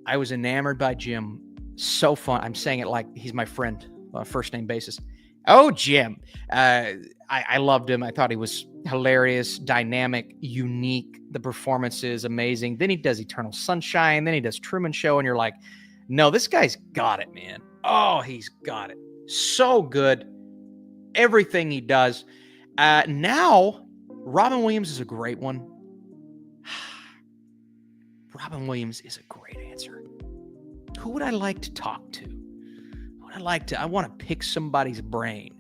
I was enamored by Jim. So fun. I'm saying it like he's my friend on a first name basis. Oh, Jim. I loved him. I thought he was hilarious, dynamic, unique. The performance is amazing. Then he does Eternal Sunshine. Then he does Truman Show. And you're like, no, this guy's got it, man. Oh, he's got it. So good. Everything he does. Now, Robin Williams is a great one. Robin Williams is a great answer. Who would I like to talk to? I want to pick somebody's brain.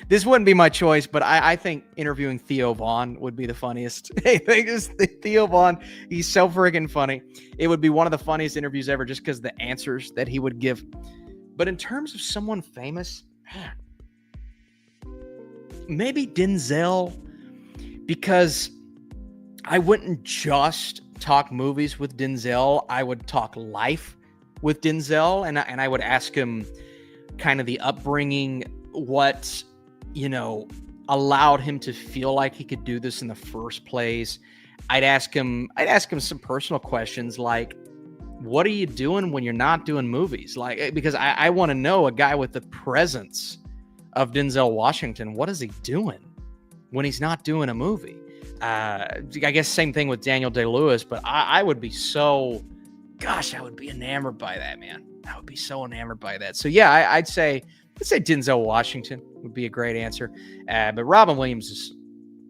This wouldn't be my choice, but I think interviewing Theo Von would be the funniest. I think Theo Von, he's so freaking funny. It would be one of the funniest interviews ever just because the answers that he would give. But in terms of someone famous, maybe Denzel, because I wouldn't just talk movies with Denzel. I would talk life with Denzel, and I would ask him kind of the upbringing, what, allowed him to feel like he could do this in the first place. I'd ask him some personal questions like, what are you doing when you're not doing movies? Like, because I want to know a guy with the presence of Denzel Washington. What is he doing when he's not doing a movie? I guess same thing with Daniel Day-Lewis, but I would be I would be enamored by that, man. I would be so enamored by that. So yeah, I'd say Denzel Washington would be a great answer. But Robin Williams is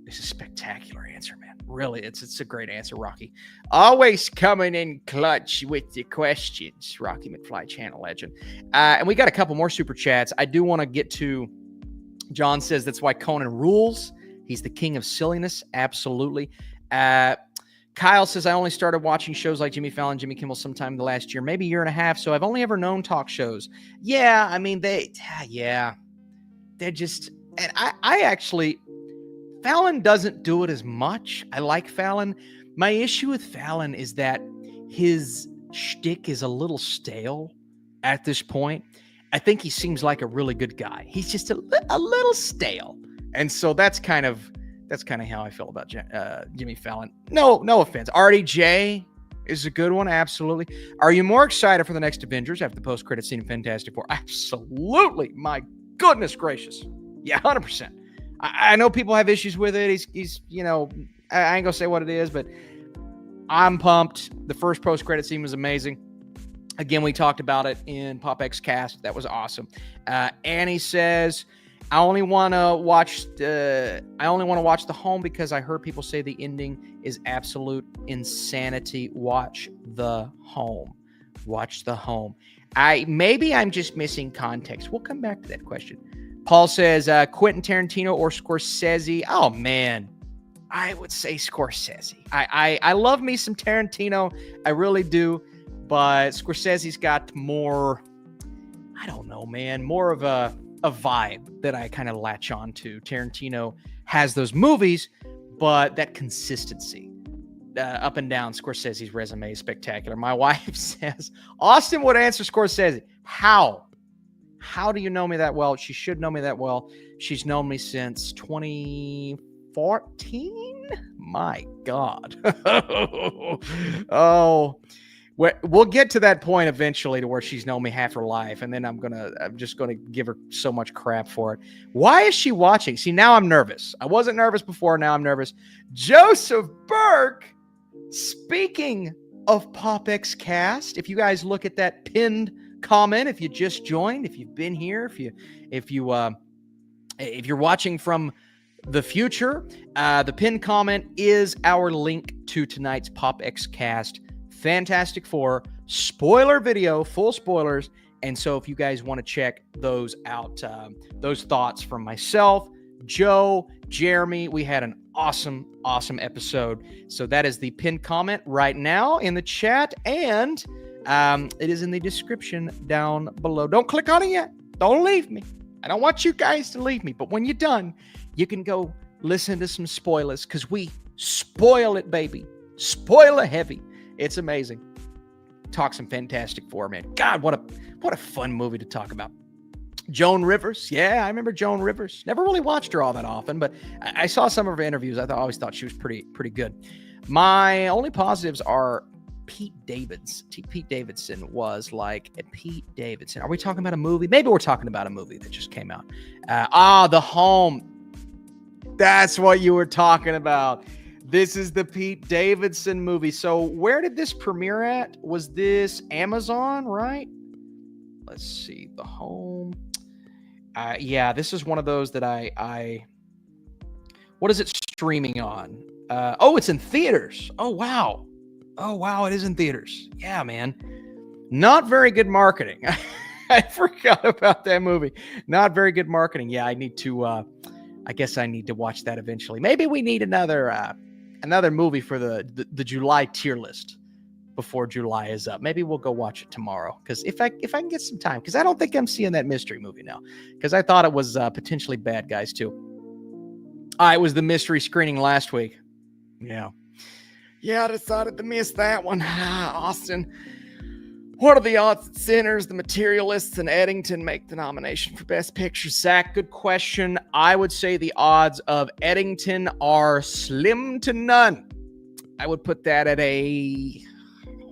a spectacular answer, man. Really, it's a great answer, Rocky. Always coming in clutch with your questions, Rocky McFly channel legend. And we got a couple more super chats. I do want to get to. John says that's why Conan rules. He's the king of silliness. Absolutely. Kyle says, I only started watching shows like Jimmy Fallon, Jimmy Kimmel sometime in the last year, maybe year and a half. So I've only ever known talk shows. Yeah, I mean, they're just, and I actually, Fallon doesn't do it as much. I like Fallon. My issue with Fallon is that his shtick is a little stale at this point. I think he seems like a really good guy. He's just a little stale. And so that's kind of how I feel about Jimmy Fallon. No offense. RDJ is a good one. Absolutely. Are you more excited for the next Avengers after the post-credit scene in Fantastic Four? Absolutely. My goodness gracious. Yeah, 100%. I know people have issues with it. He's I ain't gonna say what it is, but I'm pumped. The first post-credit scene was amazing. Again, we talked about it in PopX Cast. That was awesome. Annie says, I only want to watch The Home because I heard people say the ending is absolute insanity. Watch The Home. Maybe I'm just missing context. We'll come back to that question. Paul says, Quentin Tarantino or Scorsese? Oh, man. I would say Scorsese. I love me some Tarantino. I really do. But Scorsese's got more, I don't know, man, more of a vibe that I kind of latch on to. Tarantino has those movies, but that consistency up and down Scorsese's resume is spectacular. My wife says, Austin would answer Scorsese. How? How do you know me that well? She should know me that well. She's known me since 2014. My God. Oh, we'll get to that point eventually to where she's known me half her life, and then I'm just gonna give her so much crap for it. Why is she watching? See, now I'm nervous. I wasn't nervous before. Now I'm nervous. Joseph Burke. Speaking of PopX Cast, if you guys look at that pinned comment, if you just joined, if you've been here, if you're watching from the future, the pinned comment is our link to tonight's PopX Cast Fantastic Four spoiler video, full spoilers. And so if you guys want to check those out, those thoughts from myself, Joe, Jeremy, we had an awesome episode. So that is the pinned comment right now in the chat, and it is in the description down below. Don't click on it yet. Don't leave me. I don't want you guys to leave me. But when you're done, you can go listen to some spoilers, because we spoil it, baby. Spoiler heavy. It's amazing. Talk some Fantastic Four, man. God, what a fun movie to talk about. Joan Rivers. Yeah, I remember Joan Rivers. Never really watched her all that often, but I saw some of her interviews. I always thought she was pretty good. My only positives are Pete Davidson. Pete Davidson was like Pete Davidson. Are we talking about a movie? Maybe we're talking about a movie that just came out. The Home. That's what you were talking about. This is the Pete Davidson movie. So where did this premiere at? Was this Amazon, right? Let's see. The Home. Yeah, this is one of those that I what is it streaming on? Oh, it's in theaters. Oh, wow. Oh, wow, it is in theaters. Yeah, man. Not very good marketing. I forgot about that movie. Not very good marketing. Yeah, I need to I guess I need to watch that eventually. Maybe we need another movie for the July tier list before July is up. Maybe we'll go watch it tomorrow, because if I can get some time, because I don't think I'm seeing that mystery movie now, because I thought it was potentially Bad Guys too. It was the mystery screening last week. Yeah, I decided to miss that one. Austin, what are the odds that Sinners, The Materialists, and Eddington make the nomination for Best Picture? Zach, good question. I would say the odds of Eddington are slim to none. I would put that at a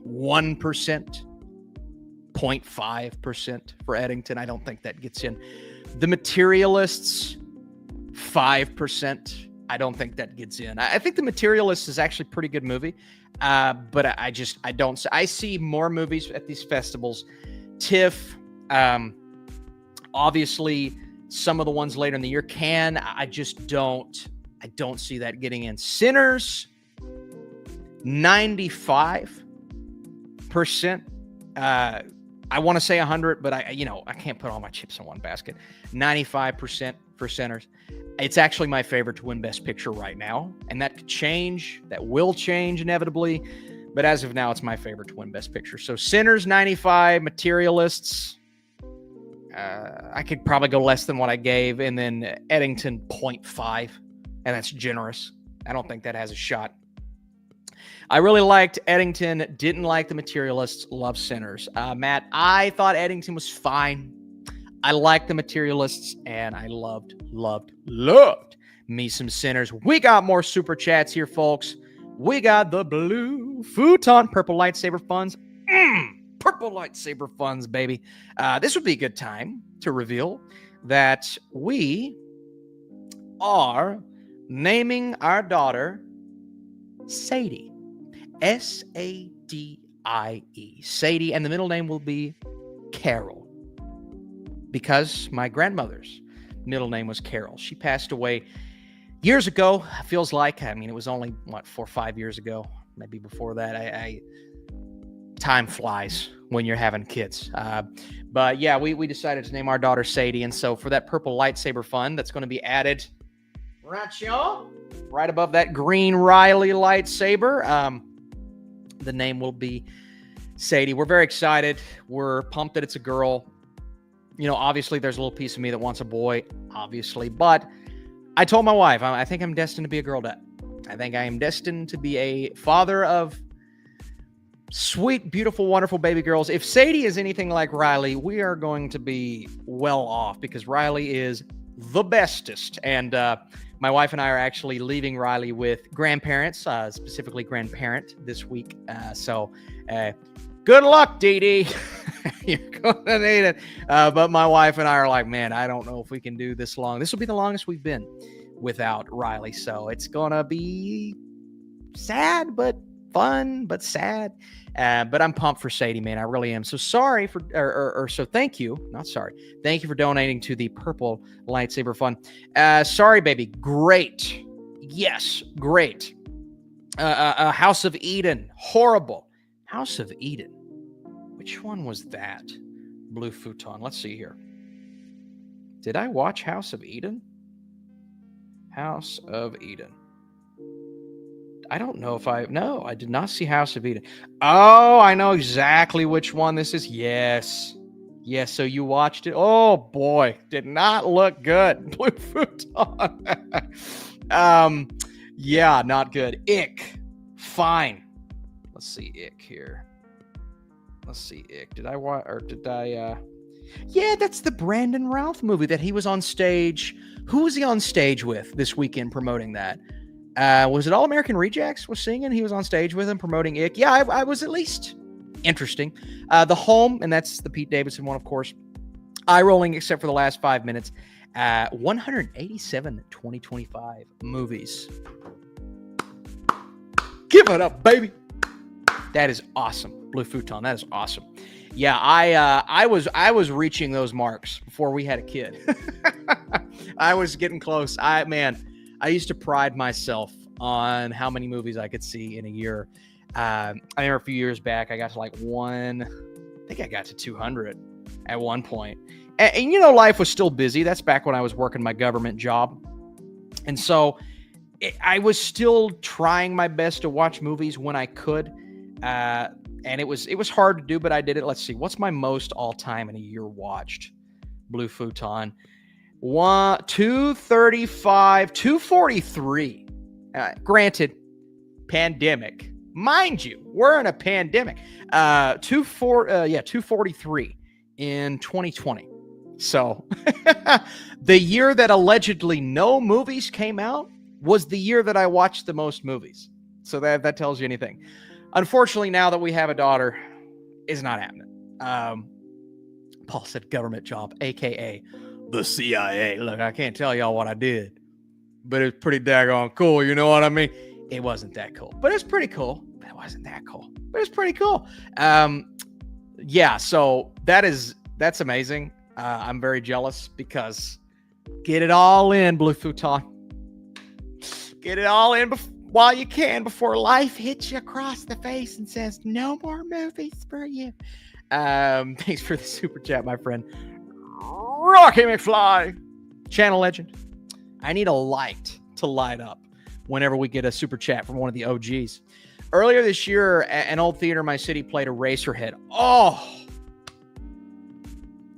1%, 0.5% for Eddington. I don't think that gets in. The Materialists, 5%. I don't think that gets in. I think The Materialists is actually a pretty good movie, but I don't. I see more movies at these festivals. TIFF, obviously, some of the ones later in the year can. I don't see that getting in. Sinners, 95%. I want to say 100, but I can't put all my chips in one basket. 95% for Sinners. It's actually my favorite to win Best Picture right now, and that could change. That will change inevitably, but as of now, it's my favorite to win Best Picture. So Sinners, 95, Materialists, I could probably go less than what I gave, and then Eddington, 0.5, and that's generous. I don't think that has a shot. I really liked Eddington, didn't like The Materialists, love Sinners. Matt, I thought Eddington was fine. I liked The Materialists, and I loved me some Sinners. We got more super chats here, folks. We got the blue futon, purple lightsaber funds. Purple lightsaber funds, baby. This would be a good time to reveal that we are naming our daughter Sadie. Sadie. Sadie, and the middle name will be Carol, because my grandmother's middle name was Carol. She passed away years ago. Feels like, it was only 4 or 5 years ago, maybe before that. Time flies when you're having kids. But yeah, we decided to name our daughter Sadie, and so for that purple lightsaber fund, that's going to be added right above that green Riley lightsaber. The name will be Sadie. We're very excited. We're pumped that it's a girl. Obviously there's a little piece of me that wants a boy, obviously, but I told my wife, I think I'm destined to be a girl dad. I think I am destined to be a father of sweet, beautiful, wonderful baby girls. If Sadie is anything like Riley, we are going to be well off, because Riley is the bestest. And my wife and I are actually leaving Riley with grandparents, specifically grandparent this week. So good luck, Dee Dee. You're going to need it. But my wife and I are like, man, I don't know if we can do this long. This will be the longest we've been without Riley. So it's going to be sad, but fun, but sad. But I'm pumped for Sadie, man. I really am. So sorry for, so thank you. Not sorry. Thank you for donating to the Purple Lightsaber Fund. Sorry, baby. Great. Yes, great. House of Eden. Horrible. House of Eden. Which one was that? Blue futon. Let's see here. Did I watch House of Eden? House of Eden. I don't know if no, I did not see House of Eden. Oh, I know exactly which one this is. Yes. So you watched it. Oh boy, did not look good. Blue futon. Yeah, not good. Ick. Fine. Let's see Ick here. Let's see Ick. Did I yeah, that's the Brandon Routh movie that he was on stage. Who was he on stage with this weekend promoting that? Was it All American Rejects was singing? He was on stage with him promoting Ick. Yeah, I was at least interesting. The Home, and that's the Pete Davidson one, of course. Eye rolling, except for the last 5 minutes. 187 2025 movies. Give it up, baby. That is awesome. Blue futon. That is awesome. Yeah, I was reaching those marks before we had a kid. I was getting close. I used to pride myself on how many movies I could see in a year. I remember a few years back, I got to like I think I got to 200 at one point. And you know, life was still busy. That's back when I was working my government job. And so I was still trying my best to watch movies when I could. And it was hard to do, but I did it. Let's see. What's my most all-time in a year watched? Blue Futon. 235, 243. Granted, pandemic. Mind you, we're in a pandemic. 243 in 2020. So the year that allegedly no movies came out was the year that I watched the most movies. So that tells you anything. Unfortunately, now that we have a daughter, it's not happening. Paul said government job, a.k.a. the CIA. Look, I can't tell y'all what I did, but it's pretty daggone cool. You know what I mean? It wasn't that cool, but it's pretty cool. But it wasn't that cool, but it's pretty cool. Yeah, so that's amazing. I'm very jealous because get it all in, Blue Futon. Get it all in while you can before life hits you across the face and says, no more movies for you. Thanks for the super chat, my friend. Rocky McFly, channel legend. I need a light to light up whenever we get a super chat from one of the OGs. Earlier this year, an old theater in my city played Eraserhead. Oh,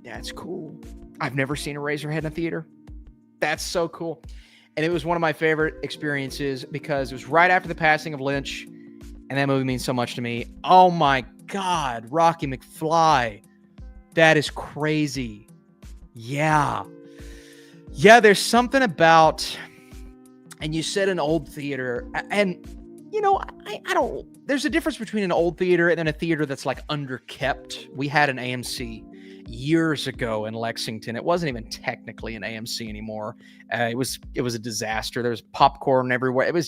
that's cool. I've never seen Eraserhead in a theater. That's so cool. And it was one of my favorite experiences because it was right after the passing of Lynch, and that movie means so much to me. Oh my God, Rocky McFly. That is crazy. Yeah. Yeah, there's something about, and you said an old theater, and you know, I don't, there's a difference between an old theater and then a theater that's like underkept. We had an AMC years ago in Lexington. It wasn't even technically an AMC anymore. It was a disaster. There was popcorn everywhere. It was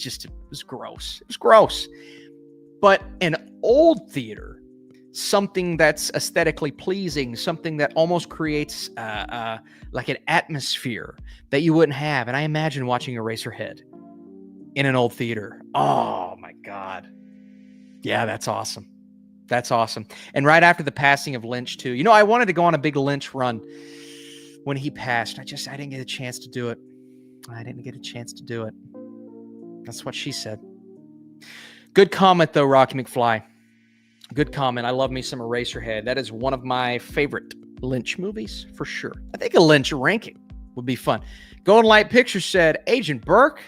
gross. It was gross. But an old theater, something that's aesthetically pleasing, something that almost creates like an atmosphere that you wouldn't have. And I imagine watching Eraserhead in an old theater. Oh my God. Yeah, that's awesome. That's awesome. And right after the passing of Lynch too, you know, I wanted to go on a big Lynch run when he passed. I didn't get a chance to do it. That's what she said. Good comment though, Rocky McFly. Good comment. I love me some Eraserhead. That is one of my favorite Lynch movies for sure. I think a Lynch ranking would be fun. Golden Light Pictures said, Agent Burke.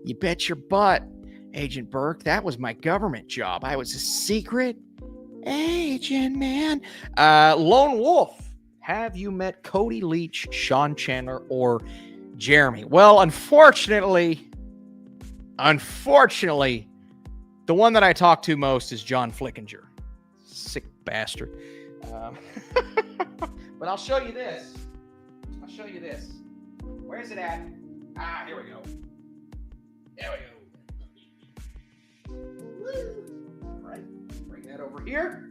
You bet your butt, Agent Burke. That was my government job. I was a secret agent, man. Lone Wolf. Have you met Cody Leach, Sean Chandler, or Jeremy? Well, unfortunately, the one that I talk to most is John Flickinger. Sick bastard. But I'll show you this. Where's it at? Here we go. All right, bring that over here.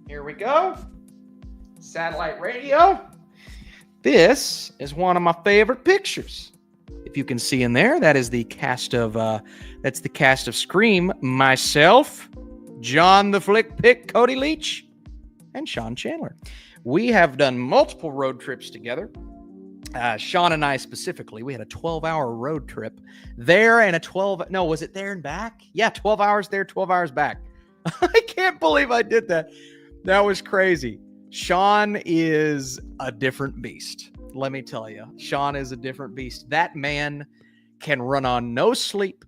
Here we go. Satellite radio. This is one of my favorite pictures. If you can see in there, that is the cast of Scream. Myself, John the Flick Pick, Cody Leach, and Sean Chandler. We have done multiple road trips together. Sean and I specifically, we had a 12-hour road trip there and was it there and back? Yeah, 12 hours there, 12 hours back. I can't believe I did that. That was crazy. Sean is a different beast. Let me tell you, Sean is a different beast. That man can run on no sleep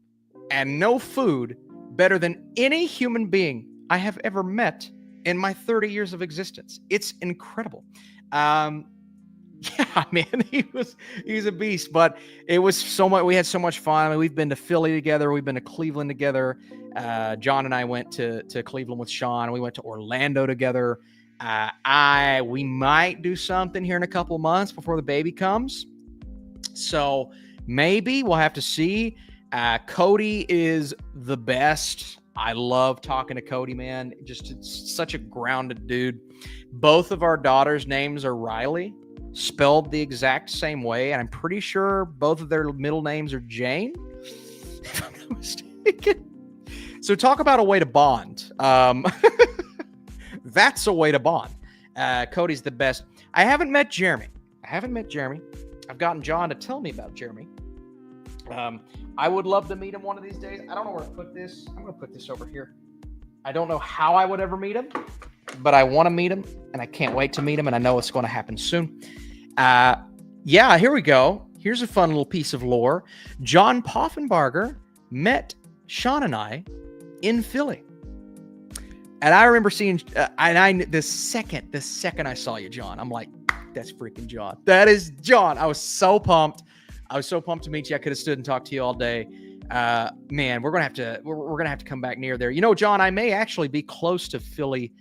and no food better than any human being I have ever met in my 30 years of existence. It's incredible. Yeah, man, he's a beast, but it was so much. We had so much fun. I mean, we've been to Philly together. We've been to Cleveland together. John and I went to Cleveland with Sean. We went to Orlando together. We might do something here in a couple of months before the baby comes. So maybe we'll have to see. Cody is the best. I love talking to Cody, man. Just such a grounded dude. Both of our daughters' names are Riley, spelled the exact same way. And I'm pretty sure both of their middle names are Jane, if I'm not mistaken. So talk about a way to bond. That's a way to bond. Cody's the best. I haven't met Jeremy. I've gotten John to tell me about Jeremy. I would love to meet him one of these days. I don't know where to put this. I'm going to put this over here. I don't know how I would ever meet him, but I want to meet him, and I can't wait to meet him, and I know it's going to happen soon. Yeah, here we go. Here's a fun little piece of lore. John Poffenbarger met Sean and I in Philly. And I remember seeing, the second I saw you, John, I'm like, that's freaking John. That is John. I was so pumped. To meet you. I could have stood and talked to you all day. Man, we're gonna have to come back near there. You know, John, I may actually be close to Philly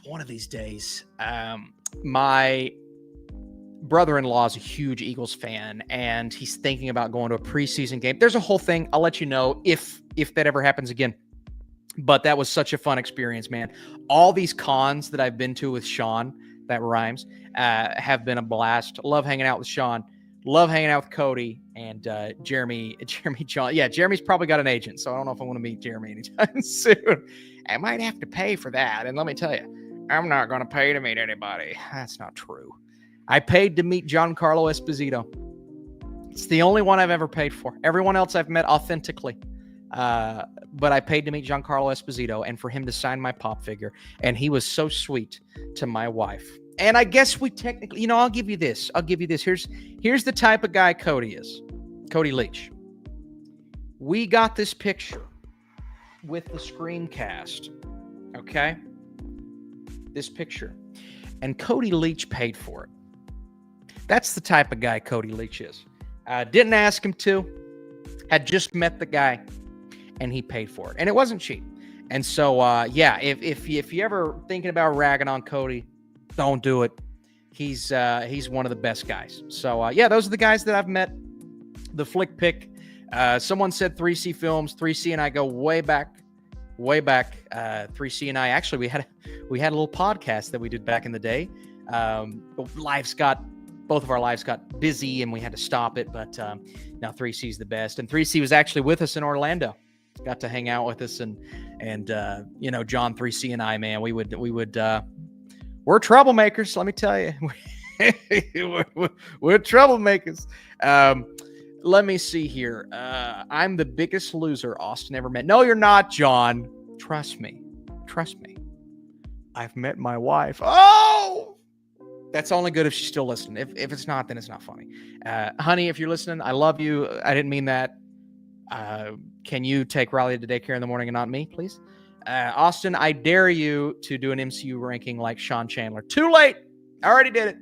one of these days. My brother-in-law is a huge Eagles fan, and he's thinking about going to a preseason game. There's a whole thing. I'll let you know if that ever happens again. But that was such a fun experience, man. All these cons that I've been to with Sean, that rhymes, have been a blast. Love hanging out with Sean. Love hanging out with Cody and Jeremy, John. Yeah, Jeremy's probably got an agent, so I don't know if I want to meet Jeremy anytime soon. I might have to pay for that. And let me tell you, I'm not going to pay to meet anybody. That's not true. I paid to meet Giancarlo Esposito. It's the only one I've ever paid for. Everyone else I've met authentically. But I paid to meet Giancarlo Esposito and for him to sign my pop figure. And he was so sweet to my wife. And I guess we technically, I'll give you this. Here's the type of guy Cody is. Cody Leach. We got this picture with the screencast. Okay? This picture. And Cody Leach paid for it. That's the type of guy Cody Leach is. Didn't ask him to. Had just met the guy. And he paid for it. And it wasn't cheap. And so, if you ever thinking about ragging on Cody, don't do it. He's one of the best guys. So, those are the guys that I've met. The flick pick. Someone said 3C Films. 3C and I go way back. 3C and I, actually, we had a little podcast that we did back in the day. Both of our lives got busy and we had to stop it. But now 3C's the best. And 3C was actually with us in Orlando. Got to hang out with us and John 3C and I, man, we would we're troublemakers, let me tell you. we're troublemakers. Let me see here. I'm the biggest loser Austin ever met. No, you're not, John. Trust me. I've met my wife. Oh, that's only good if she's still listening. If it's not, then it's not funny. Honey, if you're listening, I love you. I didn't mean that. Can you take Riley to daycare in the morning and not me, please? Austin, I dare you to do an MCU ranking like Sean Chandler. Too late. I already did it.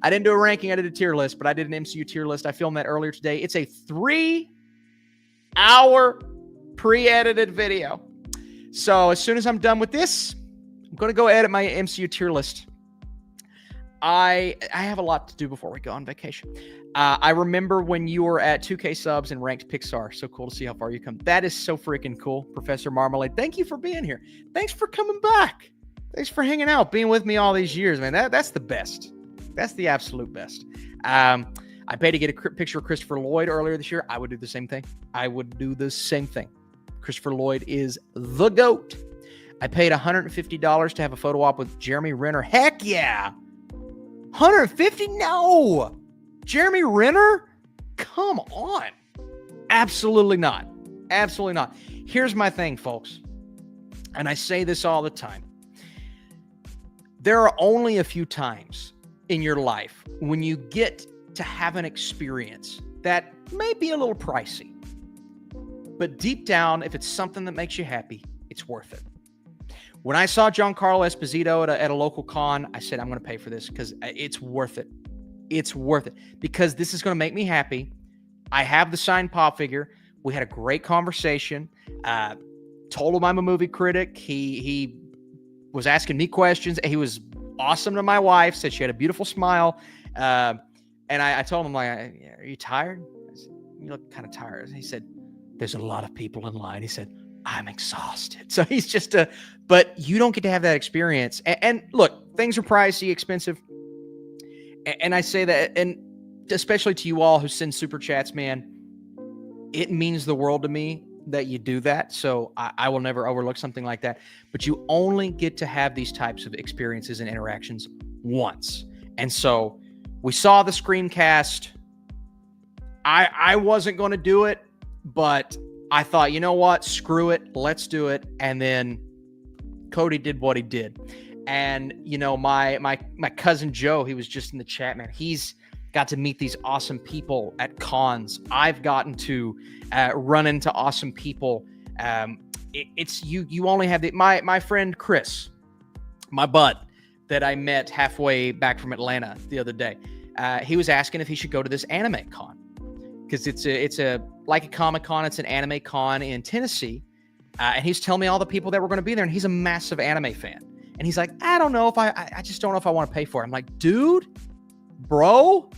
I didn't do a ranking. I did a tier list, but I did an MCU tier list. I filmed that earlier today. It's a 3-hour pre-edited video. So as soon as I'm done with this, I'm going to go edit my MCU tier list. I have a lot to do before we go on vacation. I remember when you were at 2K subs and ranked Pixar. So cool to see how far you come. That is so freaking cool. Professor Marmalade, thank you for being here. Thanks for coming back. Thanks for hanging out, being with me all these years, man. That's the best. That's the absolute best. I paid to get a picture of Christopher Lloyd earlier this year. I would do the same thing. Christopher Lloyd is the GOAT. I paid $150 to have a photo op with Jeremy Renner. Heck yeah. $150? No. Jeremy Renner? Come on. Absolutely not. Here's my thing, folks. And I say this all the time. There are only a few times in your life when you get to have an experience that may be a little pricey. But deep down, if it's something that makes you happy, it's worth it. When I saw Giancarlo Esposito at a local con, I said, I'm going to pay for this because it's worth it. It's worth it because this is going to make me happy. I have the signed pop figure. We had a great conversation. Told him I'm a movie critic. He was asking me questions. He was awesome to my wife. Said she had a beautiful smile. And I told him, like, are you tired? I said, you look kind of tired. And he said, there's a lot of people in line. He said, I'm exhausted. So he's just but you don't get to have that experience. And look, things are pricey, expensive. And I say that, and especially to you all who send super chats, man, it means the world to me. that you do that. So I will never overlook something like that. But you only get to have these types of experiences and interactions once. And so we saw the screencast. I wasn't going to do it, but I thought, you know what? Screw it. Let's do it. And then Cody did what he did. And, you know, my cousin Joe, he was just in the chat, man. He's got to meet these awesome people at cons. I've gotten to run into awesome people. It's you only have my friend Chris, my bud that I met halfway back from Atlanta the other day. He was asking if he should go to this anime con because it's a like a Comic Con. It's an anime con in Tennessee, and he's telling me all the people that were going to be there. And he's a massive anime fan, and he's like, I don't know if I just don't know if I want to pay for it. I'm like, dude, bro,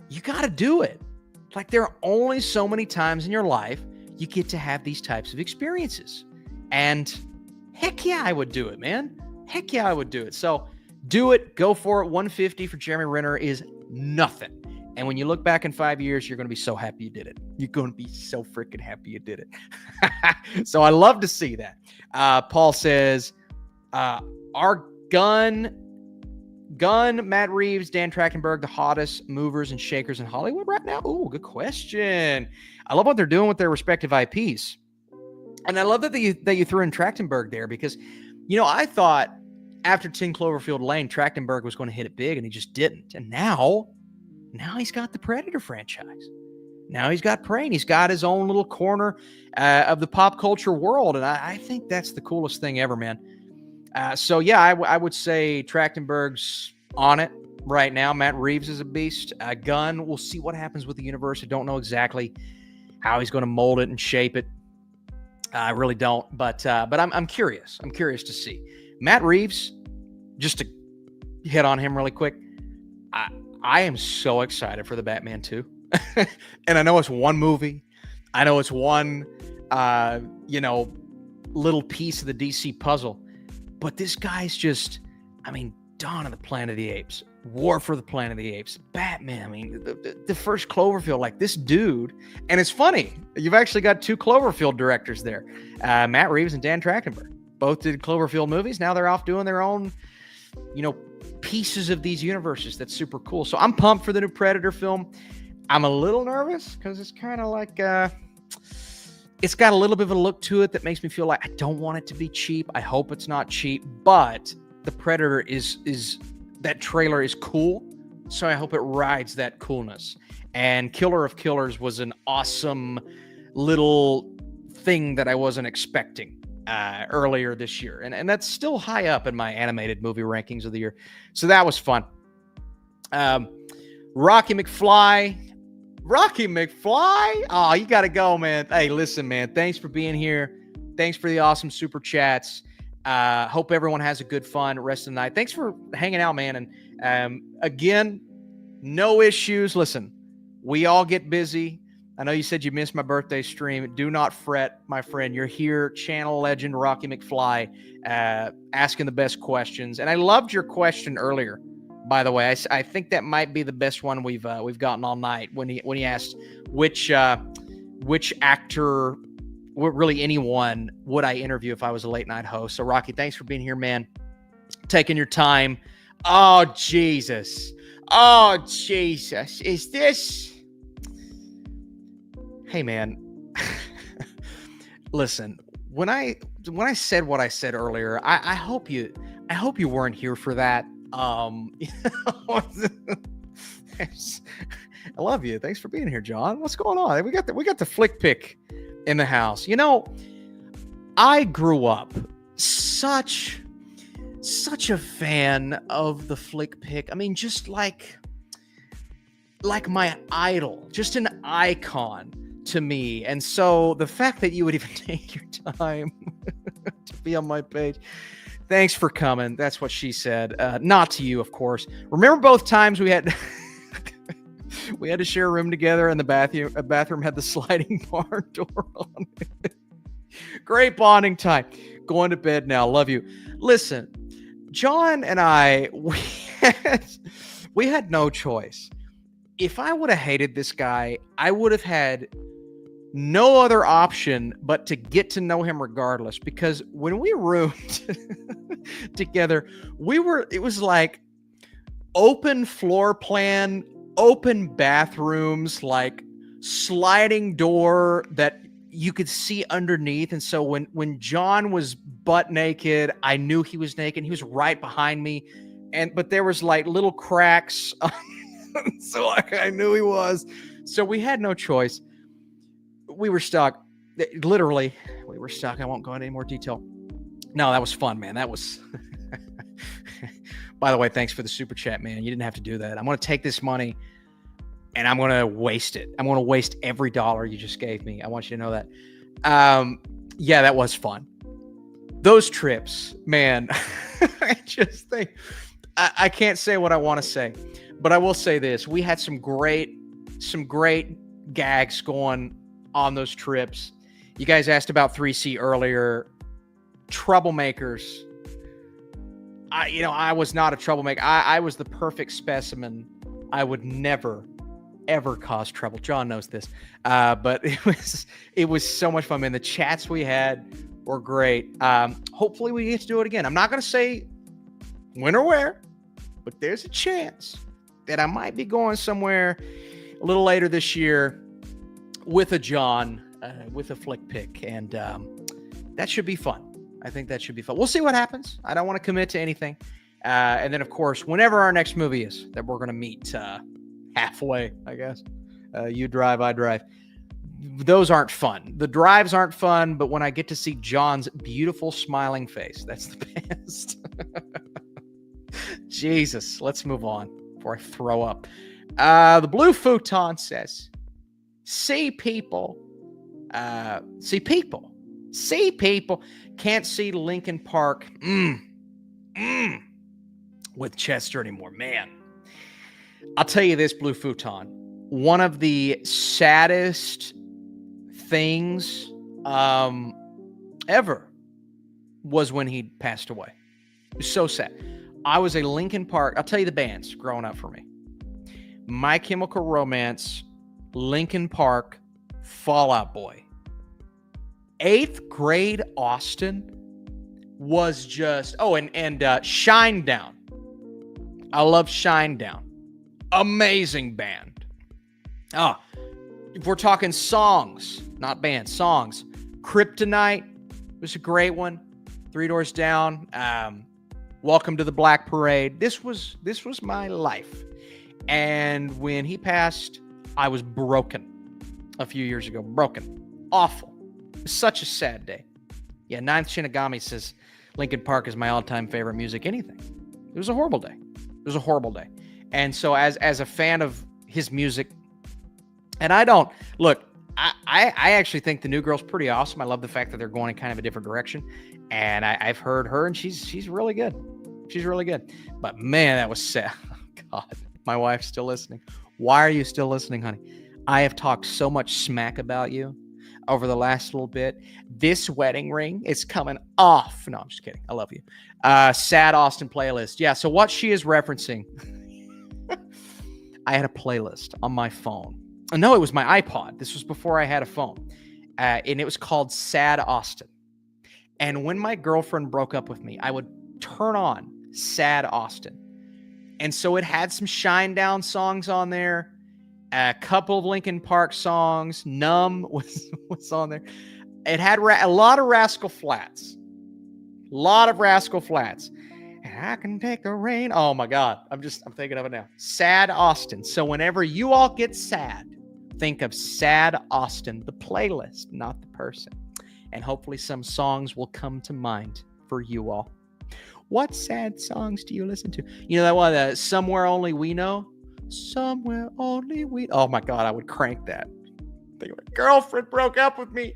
you got to do it. Like, there are only so many times in your life you get to have these types of experiences. And heck yeah, I would do it, man. Heck yeah, I would do it. So do it. Go for it. 150 for Jeremy Renner is nothing. And when you look back in 5 years, you're going to be so happy you did it. You're going to be so freaking happy you did it. So I love to see that. Paul says, our Gunn, Matt Reeves, Dan Trachtenberg, the hottest movers and shakers in Hollywood right now? Ooh, good question. I love what they're doing with their respective IPs. And I love that you threw in Trachtenberg there because, you know, I thought after 10 Cloverfield Lane, Trachtenberg was going to hit it big, and he just didn't. And now he's got the Predator franchise. Now he's got Prey, and he's got his own little corner of the pop culture world. And I think that's the coolest thing ever, man. So, yeah, I would say Trachtenberg's on it right now. Matt Reeves is a beast. Gunn, we'll see what happens with the universe. I don't know exactly how he's going to mold it and shape it. I really don't, but I'm curious. I'm curious to see. Matt Reeves, just to hit on him really quick, I am so excited for the Batman 2. And I know it's one movie. I know it's one, little piece of the DC puzzle. But this guy's just, Dawn of the Planet of the Apes, War for the Planet of the Apes, Batman. The first Cloverfield, like this dude. And it's funny. You've actually got two Cloverfield directors there, Matt Reeves and Dan Trachtenberg. Both did Cloverfield movies. Now they're off doing their own, pieces of these universes. That's super cool. So I'm pumped for the new Predator film. I'm a little nervous because it's kind of like, it's got a little bit of a look to it that makes me feel like I don't want it to be cheap. I hope it's not cheap, but the Predator is that trailer is cool. So I hope it rides that coolness. And Killer of Killers was an awesome little thing that I wasn't expecting earlier this year. And that's still high up in my animated movie rankings of the year. So that was fun. Rocky McFly. Oh, you got to go, man. Hey, listen, man. Thanks for being here. Thanks for the awesome super chats. Hope everyone has a good fun rest of the night. Thanks for hanging out, man. And again, no issues. Listen, we all get busy. I know you said you missed my birthday stream. Do not fret, my friend. You're here, channel legend Rocky McFly, asking the best questions. And I loved your question earlier, by the way. I think that might be the best one we've gotten all night when he asked which actor, really anyone, would I interview if I was a late night host. So Rocky, thanks for being here, man. Taking your time. Oh Jesus. Is this? Hey, man. Listen, when I said what I said earlier, I hope you weren't here for that. I love you. Thanks for being here, John. What's going on? We got the flick pick in the house. I grew up such a fan of the flick pick. Just like my idol, just an icon to me. And so the fact that you would even take your time to be on my page, thanks for coming. That's what she said. Not to you, of course. Remember both times we had to share a room together, and the bathroom had the sliding barn door on it. Great bonding time. Going to bed now. Love you. Listen, John and I, we had no choice. If I would have hated this guy, I would have had no other option but to get to know him regardless, because when we roomed together, it was like open floor plan, open bathrooms, like sliding door that you could see underneath. And so when John was butt naked, I knew he was naked. He was right behind me. But there was like little cracks. So I knew he was. So we had no choice. We were stuck. Literally, we were stuck. I won't go into any more detail. No, that was fun, man. That was... By the way, thanks for the super chat, man. You didn't have to do that. I'm going to take this money and I'm going to waste it. I'm going to waste every dollar you just gave me. I want you to know that. Yeah, that was fun. Those trips, man, I just think I can't say what I want to say, but I will say this. We had some great gags going on those trips. You guys asked about 3C earlier. Troublemakers. I was not a troublemaker. I was the perfect specimen. I would never, ever cause trouble. John knows this. But it was so much fun, man. The chats we had were great. Hopefully we get to do it again. I'm not going to say when or where, but there's a chance that I might be going somewhere a little later this year with a John, with a flick pick. And that should be fun. I think that should be fun. We'll see what happens. I don't want to commit to anything. And then, of course, whenever our next movie is, that we're going to meet halfway, I guess. You drive, I drive. Those aren't fun. The drives aren't fun, but when I get to see John's beautiful smiling face, that's the best. Jesus, let's move on before I throw up. The Blue Futon says, see people. Can't see Linkin Park with Chester anymore. Man, I'll tell you this, Blue Futon. One of the saddest things ever was when he passed away. It was so sad. I was a Linkin Park. I'll tell you the bands growing up for me. My Chemical Romance, Linkin Park, Fall Out Boy. 8th grade Austin was just... Oh, and Shinedown. I love Shinedown. Amazing band. If we're talking songs, not bands, songs. Kryptonite was a great one. Three Doors Down. Welcome to the Black Parade. This was my life. And when he passed, I was broken a few years ago. Broken. Awful. It was such a sad day. Yeah, Ninth Shinigami says Linkin Park is my all-time favorite music. Anything. It was a horrible day. It was a horrible day. And so as a fan of his music, and I don't... Look, I actually think the new girl's pretty awesome. I love the fact that they're going in kind of a different direction. And I've heard her, and she's really good. She's really good. But man, that was sad. Oh, God. My wife's still listening. Why are you still listening, honey? I have talked so much smack about you over the last little bit. This wedding ring is coming off. No, I'm just kidding. I love you. Sad Austin playlist. Yeah, so what she is referencing, I had a playlist on my phone. No, it was my iPod. This was before I had a phone. And it was called Sad Austin. And when my girlfriend broke up with me, I would turn on Sad Austin. And so it had some Shinedown songs on there. A couple of Linkin Park songs. Numb was on there. It had a lot of Rascal Flatts. A lot of Rascal Flatts. And I can take the rain. Oh my God. I'm thinking of it now. Sad Austin. So whenever you all get sad, think of Sad Austin, the playlist, not the person. And hopefully some songs will come to mind for you all. What sad songs do you listen to? You know that one, Somewhere Only We Know? Somewhere Only We... Oh my God, I would crank that. Think my girlfriend broke up with me.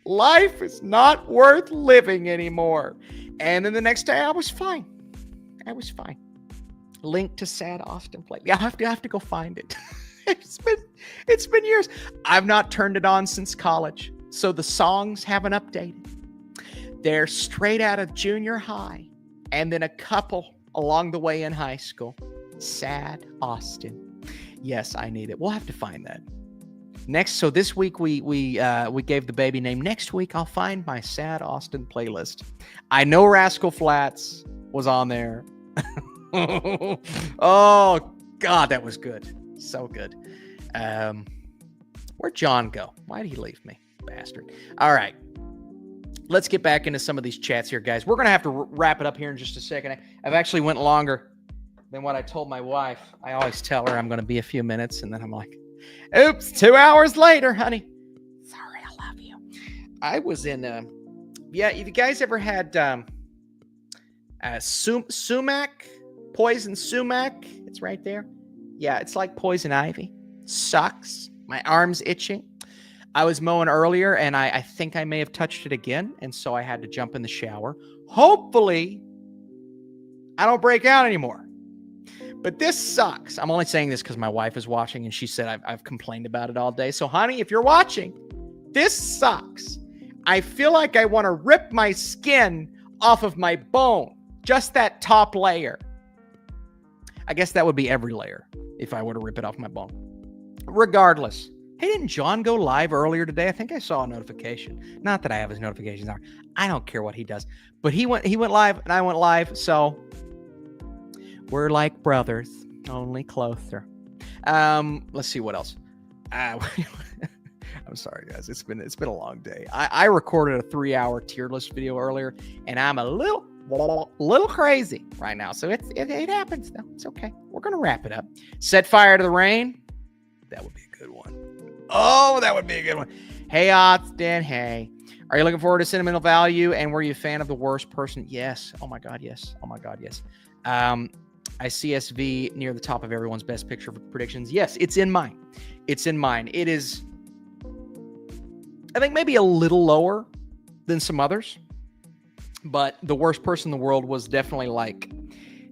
Life is not worth living anymore. And then the next day, I was fine. I was fine. Link to Sad Austin play. Yeah, I have to go find it. It's been years. I've not turned it on since college. So the songs haven't updated. They're straight out of junior high. And then a couple along the way in high school. Sad Austin. Yes, I need it. We'll have to find that. So this week we gave the baby name. Next week I'll find my Sad Austin playlist. I know Rascal Flatts was on there. Oh God, that was good. So good. Where'd John go? Why did he leave me? Bastard. All right. Let's get back into some of these chats here, guys. We're going to have to wrap it up here in just a second. I've actually went longer than what I told my wife. I always tell her I'm going to be a few minutes, and then I'm like, oops, 2 hours later, honey. Sorry, I love you. I was in, have you guys ever had sumac? Poison sumac? It's right there. Yeah, it's like poison ivy. Sucks. My arm's itching. I was mowing earlier, and I think I may have touched it again, and so I had to jump in the shower. Hopefully, I don't break out anymore. But this sucks. I'm only saying this because my wife is watching, and she said I've complained about it all day. So, honey, if you're watching, this sucks. I feel like I want to rip my skin off of my bone, just that top layer. I guess that would be every layer if I were to rip it off my bone. Regardless. Hey, didn't John go live earlier today? I think I saw a notification. Not that I have his notifications on. I don't care what he does. But he went live and I went live, so we're like brothers, only closer. Let's see what else. I'm sorry, guys. It's been a long day. I recorded a 3-hour tier list video earlier, and I'm a little crazy right now. So it happens though. It's okay. We're gonna wrap it up. Set fire to the rain. That would be a good one. Oh, that would be a good one. Hey, Austin. Hey. Are you looking forward to Sentimental Value? And were you a fan of The Worst Person? Yes. Oh, my God, yes. Oh, my God, yes. I see SV near the top of everyone's best picture predictions. Yes, it's in mine. It's in mine. It is, I think, maybe a little lower than some others. But The Worst Person in the World was definitely like,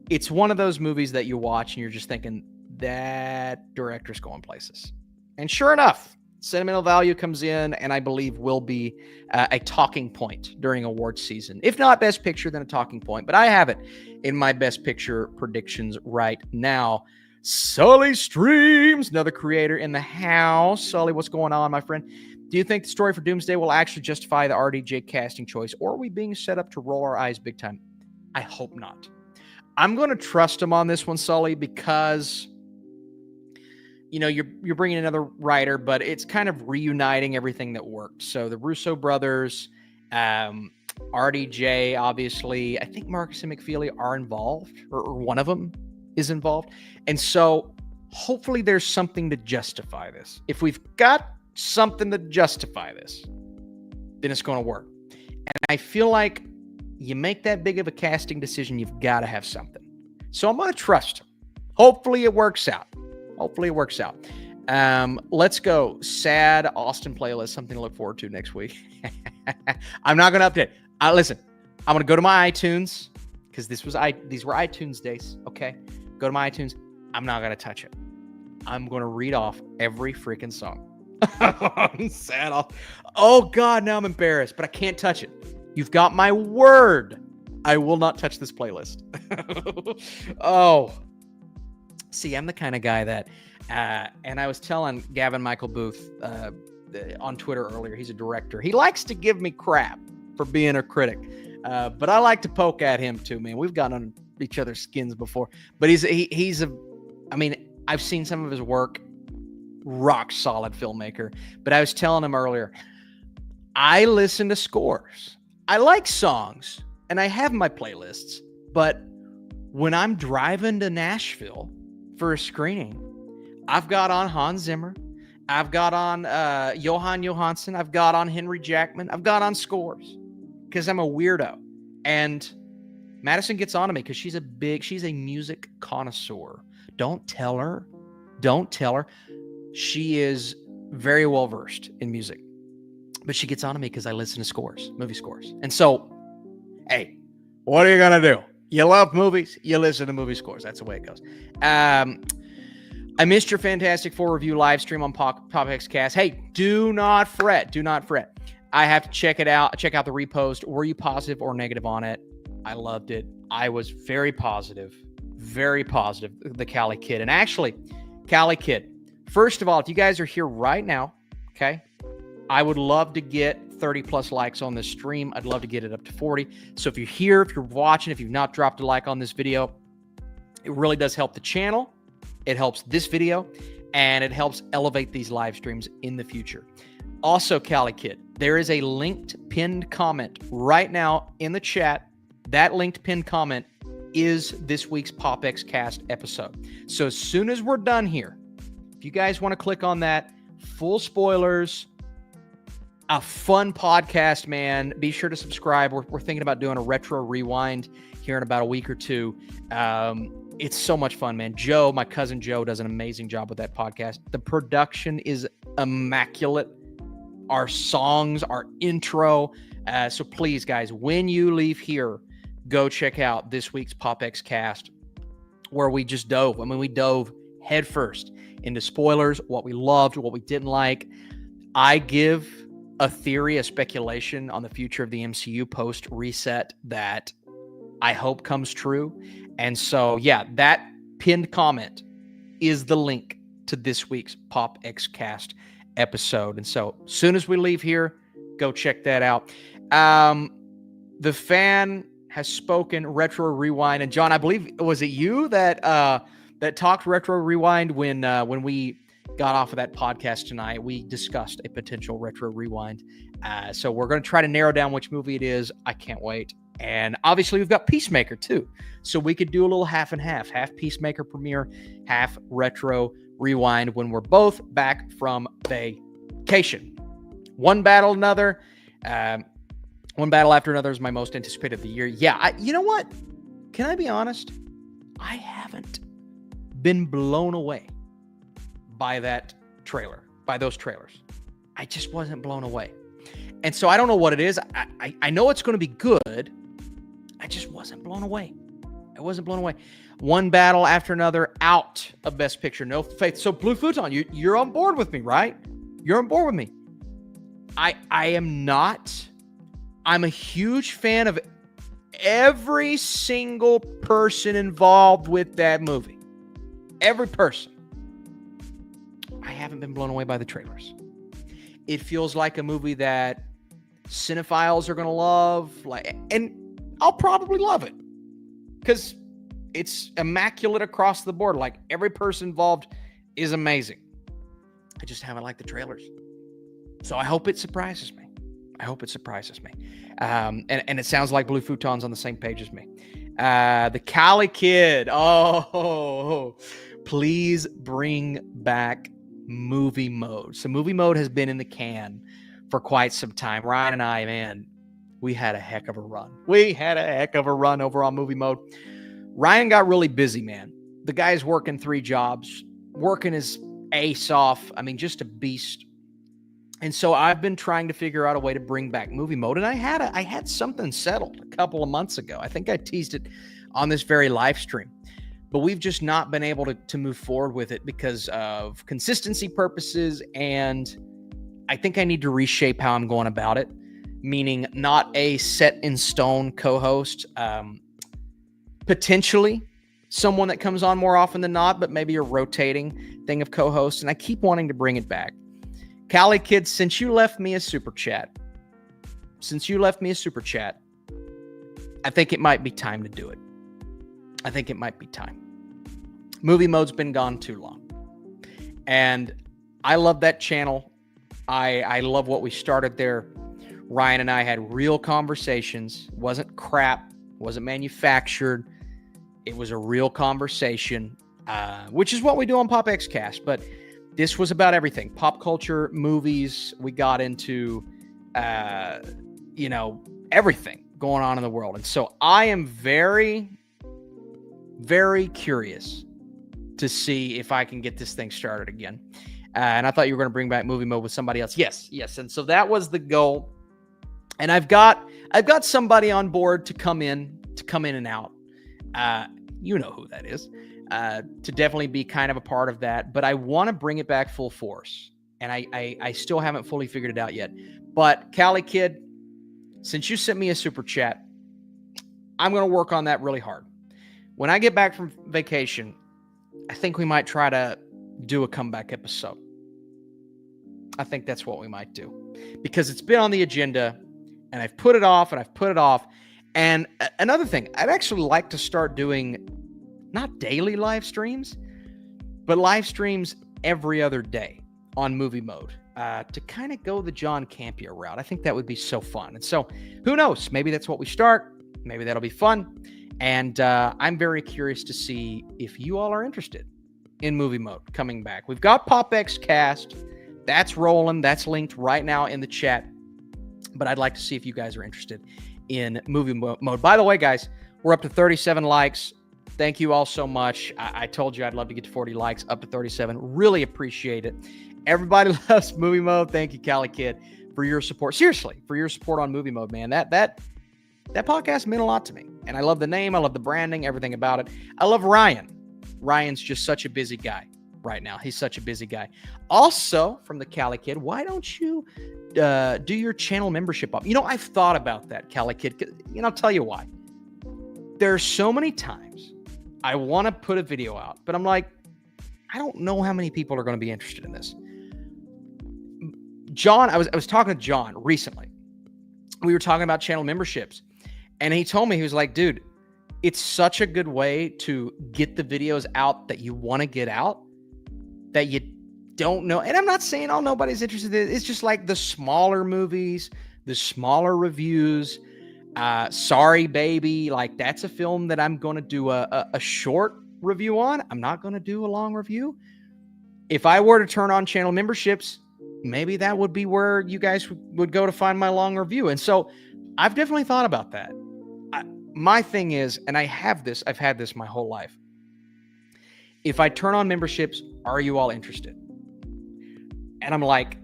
it's one of those movies that you watch and you're just thinking, that director's going places. And sure enough, Sentimental Value comes in and I believe will be a talking point during awards season. If not Best Picture, then a talking point. But I have it in my Best Picture predictions right now. Sully Streams, another creator in the house. Sully, what's going on, my friend? Do you think the story for Doomsday will actually justify the RDJ casting choice, or are we being set up to roll our eyes big time? I hope not. I'm going to trust him on this one, Sully, because you know, you're bringing another writer, but it's kind of reuniting everything that worked. So the Russo brothers, RDJ, obviously, I think Marcus and McFeely are involved, or one of them is involved. And so hopefully there's something to justify this. If we've got something to justify this, then it's going to work. And I feel like you make that big of a casting decision, you've got to have something. So I'm going to trust him. Hopefully it works out. Let's go. Sad Austin playlist, something to look forward to next week. I'm not going to update. Listen, I'm going to go to my iTunes because these were iTunes days. Okay. Go to my iTunes. I'm not going to touch it. I'm going to read off every freaking song. Sad off. Oh God, now I'm embarrassed, but I can't touch it. You've got my word. I will not touch this playlist. Oh, see, I'm the kind of guy that, and I was telling Gavin Michael Booth on Twitter earlier, he's a director. He likes to give me crap for being a critic, but I like to poke at him too, man. We've gotten on each other's skins before, but I've seen some of his work, rock solid filmmaker, but I was telling him earlier, I listen to scores. I like songs, and I have my playlists, but when I'm driving to Nashville for a screening, I've got on Hans Zimmer, I've got on Johan Johansson, I've got on Henry Jackman, I've got on scores because I'm a weirdo. And Madison gets on to me because she's a music connoisseur. Don't tell her. She is very well versed in music, but she gets on to me because I listen to scores, movie scores. And so, hey, what are you going to do? You love movies, you listen to movie scores. That's the way it goes. I missed your Fantastic Four review live stream on PopXCast. Hey, do not fret. I have to check it out. Check out the repost. Were you positive or negative on it? I loved it. I was very positive. The Cali Kid. And actually, Cali Kid, first of all, if you guys are here right now Okay. I would love to get 30 plus likes on this stream. I'd love to get it up to 40. So if you're here, if you're watching, if you've not dropped a like on this video, it really does help the channel. It helps this video, and it helps elevate these live streams in the future. Also, Cali Kid, there is a linked pinned comment right now in the chat. That linked pinned comment is this week's PopX Cast episode. So as soon as we're done here, if you guys want to click on that, full spoilers, a fun podcast, man. Be sure to subscribe. We're thinking about doing a retro rewind here in about a week or two. It's so much fun, man. Joe, my cousin Joe, does an amazing job with that podcast. The production is immaculate. Our songs, our intro. So please, guys, when you leave here, go check out this week's PopX Cast, where we just dove. I mean, we dove headfirst into spoilers, what we loved, what we didn't like. I give a theory, a speculation on the future of the MCU post reset that I hope comes true. And so, yeah, that pinned comment is the link to this week's PopX Cast episode. And so, as soon as we leave here, go check that out. The fan has spoken. Retro Rewind, and John, I believe, was it you that talked Retro Rewind when we got off of that podcast tonight? We discussed a potential Retro Rewind. So we're going to try to narrow down which movie it is. I can't wait. And obviously we've got Peacemaker too. So we could do a little half and half Peacemaker premiere, half Retro Rewind when we're both back from vacation. One battle after another is my most anticipated of the year. Yeah, you know what? Can I be honest? I haven't been blown away by that trailer, by those trailers. I just wasn't blown away. And so I don't know what it is. I know it's going to be good. I just wasn't blown away. I wasn't blown away. One battle after another, out of Best Picture. No faith. So Blue Futon, you're on board with me, right? You're on board with me. I am not. I'm a huge fan of every single person involved with that movie. Every person. I haven't been blown away by the trailers. It feels like a movie that cinephiles are going to love, and I'll probably love it because it's immaculate across the board. Like, every person involved is amazing. I just haven't liked the trailers. So I hope it surprises me. And it sounds like Blue Futon's on the same page as me. The Cali Kid. Oh, please bring back movie mode. So movie mode has been in the can for quite some time. Ryan and I, man, we had a heck of a run. Over on movie mode. Ryan got really busy, man. The guy's working 3 jobs, working his ace off. I mean, just a beast. And so I've been trying to figure out a way to bring back movie mode. And I had something settled a couple of months ago. I think I teased it on this very live stream. But we've just not been able to move forward with it because of consistency purposes. And I think I need to reshape how I'm going about it, meaning not a set in stone co-host, potentially someone that comes on more often than not, but maybe a rotating thing of co-hosts. And I keep wanting to bring it back. Cali Kids, since you left me a super chat, I think it might be time to do it. I think it might be time. Movie mode's been gone too long. And I love that channel. I love what we started there. Ryan and I had real conversations. It wasn't crap. It wasn't manufactured. It was a real conversation, which is what we do on PopX Cast. But this was about everything. Pop culture, movies. We got into, everything going on in the world. And so I am very, very curious to see if I can get this thing started again. And I thought you were going to bring back movie mode with somebody else. Yes. And so that was the goal. And I've got somebody on board to come in and out. You know who that is. To definitely be kind of a part of that. But I want to bring it back full force. And I still haven't fully figured it out yet. But Cali Kid, since you sent me a super chat, I'm going to work on that really hard. When I get back from vacation, I think we might try to do a comeback episode. I think that's what we might do, because it's been on the agenda and I've put it off and I've put it off. And another thing, I'd actually like to start doing not daily live streams, but live streams every other day on Movie Mode, to kind of go the John Campea route. I think that would be so fun. And so who knows? Maybe that's what we start. Maybe that'll be fun. And I'm very curious to see if you all are interested in Movie Mode coming back. We've got PopX Cast. That's rolling. That's linked right now in the chat. But I'd like to see if you guys are interested in Movie Mode. By the way, guys, we're up to 37 likes. Thank you all so much. I told you I'd love to get to 40 likes, up to 37. Really appreciate it. Everybody loves Movie Mode. Thank you, Cali Kid, for your support. Seriously, for your support on Movie Mode, man. That podcast meant a lot to me. And I love the name. I love the branding, everything about it. I love Ryan. Ryan's just such a busy guy right now. He's such a busy guy. Also, from the Cali Kid, why don't you do your channel membership up? You know, I've thought about that, Cali Kid. You know, I'll tell you why. There's so many times I want to put a video out, but I'm like, I don't know how many people are going to be interested in this. John, I was talking to John recently. We were talking about channel memberships, and he told me, he was like, dude, it's such a good way to get the videos out that you want to get out that you don't know. And I'm not saying, oh, nobody's interested in it. It's just like the smaller movies, the smaller reviews. Sorry, Baby. Like, that's a film that I'm going to do a short review on. I'm not going to do a long review. If I were to turn on channel memberships, maybe that would be where you guys would go to find my long review. And so I've definitely thought about that. My thing is, and I've had this my whole life. If I turn on memberships, are you all interested? And I'm like,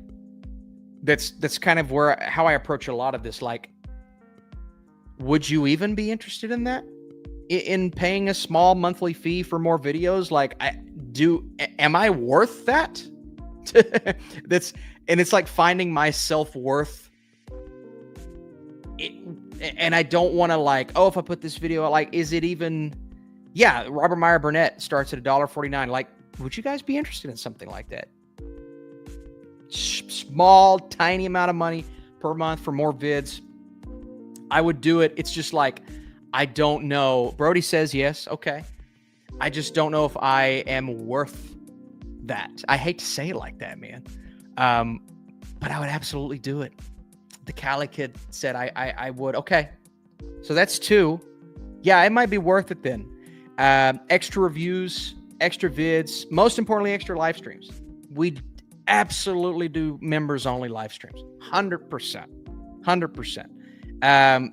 that's kind of how I approach a lot of this. Like, would you even be interested in that? In paying a small monthly fee for more videos? Like, am I worth that? It's like finding my self-worth. And I don't want to, like, oh, if I put this video out, like, is it even, yeah, Robert Meyer Burnett starts at $1.49. Like, would you guys be interested in something like that? Small, tiny amount of money per month for more vids. I would do it. It's just like, I don't know. Brody says yes. Okay. I just don't know if I am worth that. I hate to say it like that, man. But I would absolutely do it. The Cali Kid said I would. Okay. So that's 2. Yeah, it might be worth it then. Extra reviews, extra vids, most importantly, extra live streams. We absolutely do members only live streams. 100%. 100%.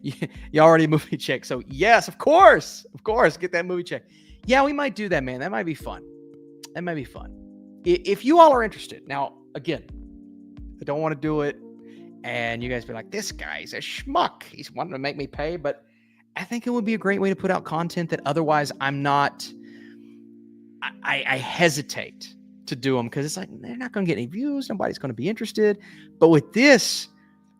You already movie check. So yes, of course, get that movie check. Yeah, we might do that, man. That might be fun. If you all are interested. Now, again, I don't want to do it and you guys be like, this guy's a schmuck. He's wanting to make me pay. But I think it would be a great way to put out content that otherwise I'm not, I hesitate to do them because it's like, they're not going to get any views. Nobody's going to be interested. But with this,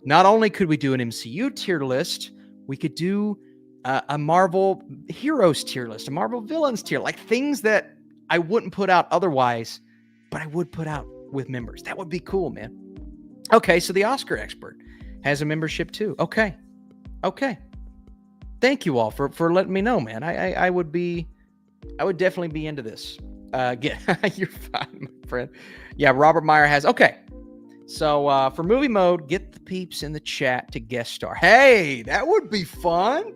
not only could we do an MCU tier list, we could do a Marvel heroes tier list, a Marvel villains tier, like things that I wouldn't put out otherwise, but I would put out with members. That would be cool, man. Okay, so the Oscar expert has a membership too. Okay. Thank you all for letting me know, man. I would definitely be into this. You're fine, my friend. Yeah, Robert Meyer has. Okay. So for Movie Mode, get the peeps in the chat to guest star. Hey, that would be fun.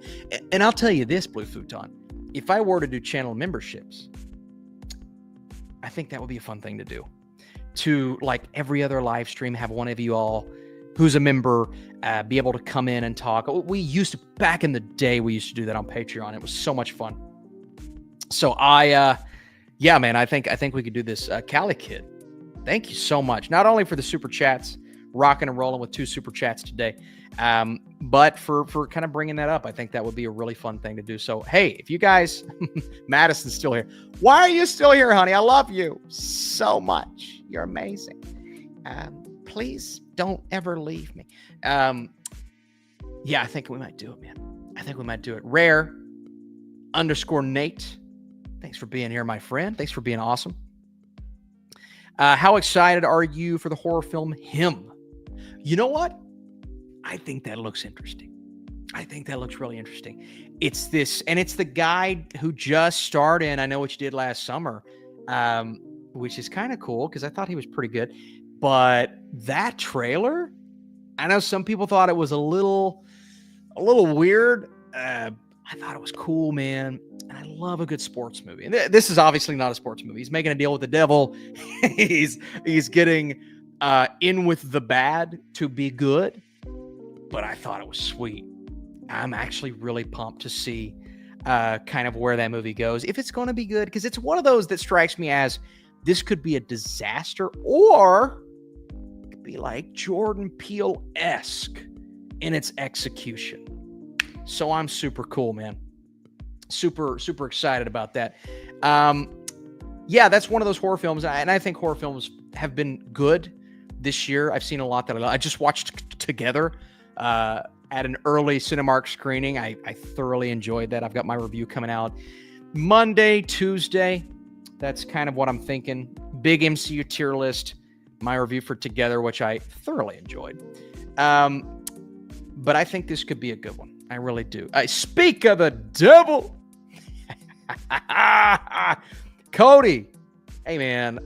And I'll tell you this, Blue Futon. If I were to do channel memberships, I think that would be a fun thing to do. To, like, every other live stream, have one of you all who's a member be able to come in and talk. Back in the day, we used to do that on Patreon. It was so much fun. So yeah, man, I think we could do this. Cali Kid, thank you so much. Not only for the super chats, rocking and rolling with 2 super chats today, but for kind of bringing that up. I think that would be a really fun thing to do. So, hey, if you guys, Madison's still here. Why are you still here, honey? I love you so much. You're amazing. Please don't ever leave me. Yeah, I think we might do it, man. I think we might do it. Rare_Nate. Thanks for being here, my friend. Thanks for being awesome. How excited are you for the horror film Him? You know what? I think that looks interesting. I think that looks really interesting. It's the guy who just starred in I Know What You Did Last Summer, which is kind of cool because I thought he was pretty good. But that trailer, I know some people thought it was a little weird. I thought it was cool, man. And I love a good sports movie. And this is obviously not a sports movie. He's making a deal with the devil. he's getting in with the bad to be good. But I thought it was sweet. I'm actually really pumped to see kind of where that movie goes. If it's going to be good, because it's one of those that strikes me as this could be a disaster or it could be like Jordan Peele-esque in its execution. So I'm super cool, man. Super excited about that. Yeah, that's one of those horror films. And I think horror films have been good this year. I've seen a lot that I just watched Together at an early Cinemark screening. I thoroughly enjoyed that. I've got my review coming out Monday, Tuesday. That's kind of what I'm thinking. Big MCU tier list. My review for Together, which I thoroughly enjoyed. But I think this could be a good one. I really do. I speak of the devil. Cody. Hey, man.